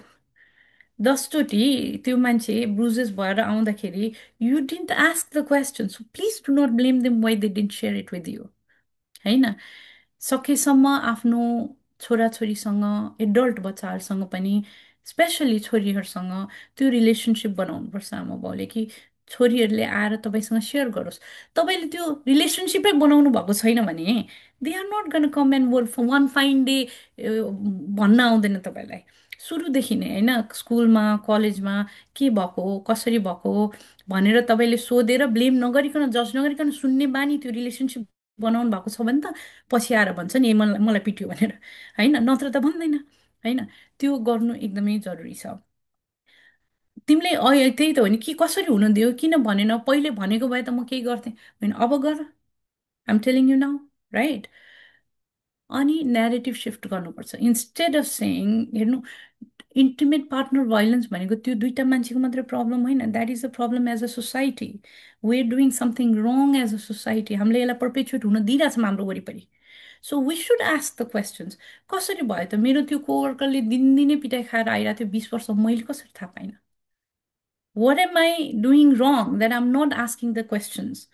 S1: 10चोटि, त्यो मान्छे ब्रुजेस भएर आउँदाखेरि you didn't ask the question, so please do not blame them why they didn't share it with you होइन। सकेसम्म आफ्नो छोराछोरीसँग, एडल्ट बच्चाहरूसँग पनि, स्पेसली छोरीहरूसँग त्यो रिलेसनसिप बनाउनुपर्छ आमा बाउले, कि छोरीहरूले आएर तपाईँसँग सेयर गरोस्। तपाईँले त्यो रिलेसनसिपै बनाउनु भएको छैन भने they are not gonna come and work one fine day भन्न आउँदैन तपाईँलाई सुरुदेखि नै होइन, स्कुलमा कलेजमा के भएको हो, कसरी भएको हो भनेर तपाईँले सोधेर ब्लेम नगरिकन, जज नगरिकन सुन्ने बानी त्यो रिलेसनसिप बनाउनु भएको छ भने त पछि आएर भन्छ नि, मलाई मलाई पिट्यो भनेर होइन, नत्र त भन्दैन होइन। त्यो गर्नु एकदमै जरुरी छ। तिमीले त्यही त हो नि, कि कसरी हुन दियो, किन भनेन, पहिले भनेको भए त म केही गर्थेँ, होइन अब गर, I'm telling you now right. अनि न्यारेटिभ सिफ्ट गर्नुपर्छ, इन्स्टेड अफ सेङ हेर्नु इन्टिमेट पार्टनर भाइलेन्स भनेको त्यो दुइटा मान्छेको मात्रै प्रब्लम होइन, that is a problem as a society, we are doing something wrong as a society, हामीले यसलाई पर्पेचुएट हुन दिइरहेछौँ हाम्रो वरिपरि। So we should ask the questions, कसरी भयो त मेरो त्यो कोवर्करले दिनदिनै पिटाइ खाएर आइरहेको थियो 20 वर्ष, मैले कसरी थाहा पाइनँ, what am I doing wrong that I'm not asking the questions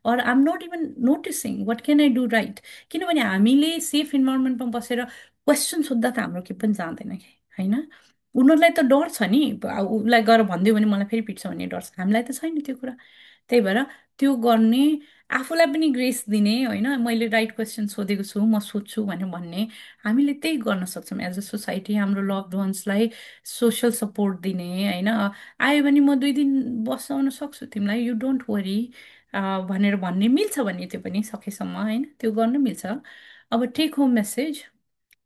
S1: or I'm not even noticing, what can I do right? किनभने हामीले सेफ इन्भाइरोमेन्टमा बसेर क्वेसन सोद्धा त हाम्रो के पनि जाँदैन कि होइन। उनीहरूलाई त डर छ नि, उसलाई गएर भनिदियो भने मलाई फेरि पिट्छ भन्ने डर छ, हामीलाई त छैन त्यो कुरा। त्यही भएर त्यो गर्ने, आफूलाई पनि ग्रेस दिने होइन, मैले राइट क्वेसन सोधेको छु, म सोध्छु भनेर भन्ने, हामीले त्यही गर्न सक्छौँ एज अ सोसाइटी। हाम्रो लभड वान्सलाई सोसियल सपोर्ट दिने होइन, आयो भने म 2 दिन बसाउन सक्छु तिमीलाई, यु डोन्ट वरी भनेर भन्ने, मिल्छ भने त्यो पनि सकेसम्म होइन, त्यो गर्न मिल्छ। अब take home message,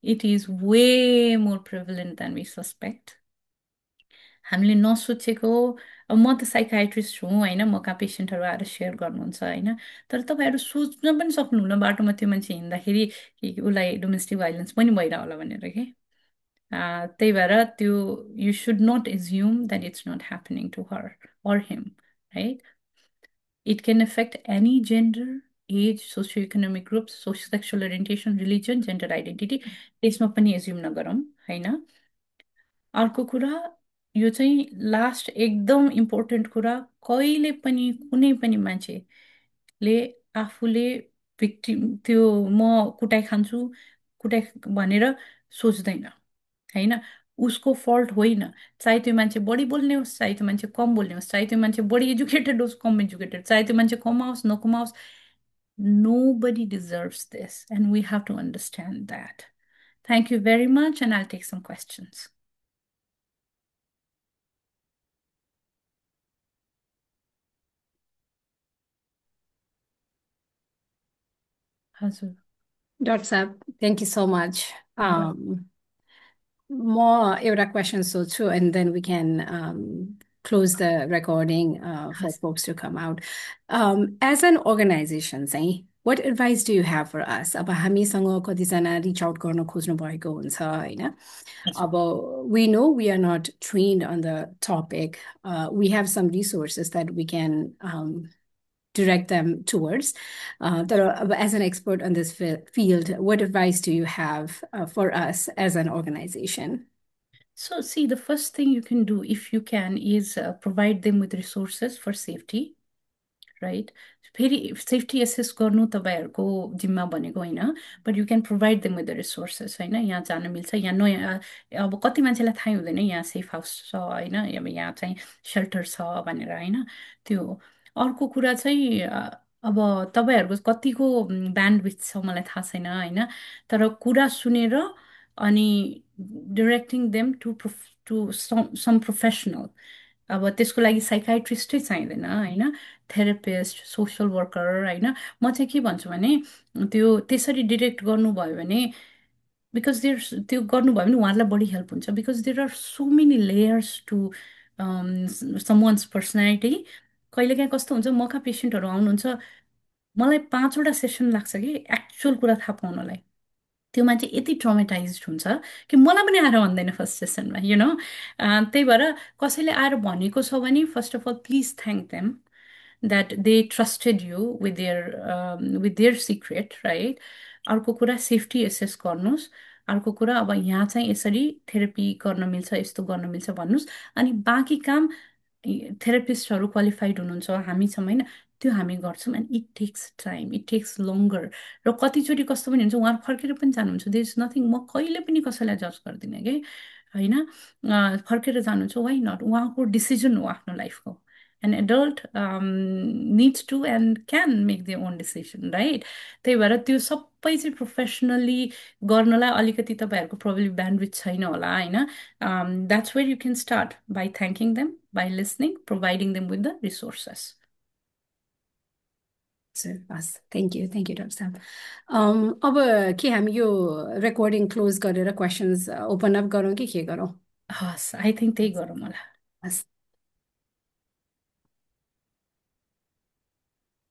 S1: it is way more prevalent than we suspect. हामीले नसोचेको, अब म त साइकाट्रिस्ट हुँ होइन, म कहाँ पेसेन्टहरू आएर सेयर गर्नुहुन्छ होइन, तर तपाईँहरू सोच्न पनि सक्नुहुन्न बाटोमा त्यो मान्छे हिँड्दाखेरि कि उसलाई डोमेस्टिक भाइलेन्स पनि भइरह होला भनेर के। त्यही भएर त्यो you should not assume that it's not happening to her or him, right? It can affect any gender, age, socioeconomic groups, social sexual orientation, religion, gender identity. त्यसमा पनि एज्युम नगरौँ होइन। अर्को कुरा, यो चाहिँ लास्ट एकदम इम्पोर्टेन्ट कुरा, कहिले पनि कुनै पनि मान्छेले आफूले भिक्टिम त्यो म कुटाइ खान्छु, कुटाइ भनेर सोच्दैन होइन, उसको फल्ट होइन। चाहे त्यो मान्छे बढी बोल्ने होस्, चाहे त्यो मान्छे कम बोल्ने होस्, चाहे त्यो मान्छे बढी एजुकेटेड होस् कम एजुकेटेड, चाहे त्यो मान्छे कमाओस् नकमाओस्, nobody deserves this and we have to understand that. Thank you very much and I'll take some questions. हजुर।
S2: डक्टर साहब, थ्याङ्क यू सो मच। म एउटा क्वेसन सोध्छु and then we can close the recording for
S1: हस्।
S2: Folks to come out. As an organisation चाहिँ what advice do you have for us? अब हामीसँग कतिजना रिच आउट गर्न खोज्नु भएको हुन्छ होइन,
S1: हजुर।
S2: अब we know we are not trained on the topic, we have some resources that we can direct them towards. As an expert on this field, what advice do you have for us as an organization?
S1: So, see, the first thing you can do, if you can, is provide them with resources for safety, right. फेरि safety assess गर्नु तपाईँहरूको जिम्मा भनेको होइन, but you can provide them with the resources होइन, यहाँ जान मिल्छ, यहाँ नयाँ, अब कति मान्छेलाई थाहै हुँदैन यहाँ सेफ हाउस छ होइन, अब यहाँ चाहिँ सेल्टर छ भनेर होइन। त्यो अर्को कुरा चाहिँ अब तपाईँहरूको कतिको ब्यान्डविथ छ मलाई थाहा छैन होइन, तर कुरा सुनेर अनि डिरेक्टिङ देम टु सम प्रोफेसनल, अब त्यसको लागि साइकाइट्रिस्टै चाहिँदैन होइन, थेरापिस्ट, सोसियल वर्कर होइन। म चाहिँ के भन्छु भने त्यो त्यसरी डिरेक्ट गर्नुभयो भने, बिकज देयर, त्यो गर्नुभयो भने उहाँहरूलाई बढी हेल्प हुन्छ, because there are so many layers to someone's personality. कहिलेकाहीँ कस्तो हुन्छ, मका पेसेन्टहरू आउनुहुन्छ, मलाई 5वटा सेसन लाग्छ कि एक्चुअल कुरा थाहा पाउनलाई। त्यो मान्छे यति ट्रमेटाइज हुन्छ कि मलाई पनि आएर भन्दैन फर्स्ट सेसनमा, त्यही भएर कसैले आएर भनेको छ भने first of all please thank them that they trusted you with their secret, right? अर्को कुरा सेफ्टी एसेस गर्नुहोस्। अर्को कुरा अब यहाँ चाहिँ यसरी थेरापी गर्न मिल्छ, यस्तो गर्न मिल्छ भन्नुहोस्। अनि बाँकी काम थेरापिस्टहरू क्वालिफाइड हुनुहुन्छ, हामी छौँ होइन, त्यो हामी गर्छौँ। And it takes time, it takes longer. र कतिचोटि कस्तो पनि हुन्छ, उहाँहरू फर्केर पनि जानुहुन्छ, देयर इज नथिङ, म कहिले पनि कसैलाई जज गर्दिनँ कि होइन, फर्केर जानुहुन्छ, वाइ नट, उहाँको डिसिजन हो आफ्नो लाइफको। an adult needs to and can make their own decision, right? त्यही भएर त्यो सबै चाहिँ प्रोफेसनली गर्नलाई अलिकति तपाईँहरूको प्रोब्लम ब्यान्डविथ छैन होला होइन, that's where you can start by thanking them, by listening, providing them with the resources.
S2: हस्, थ्याङ्क यू डक्टर साहब। अब के हामी यो रेकर्डिङ क्लोज गरेर क्वेसन्स ओपन अप गरौँ कि के गरौँ?
S1: हस्, आई थिङ्क त्यही गरौँ होला।
S2: हस्।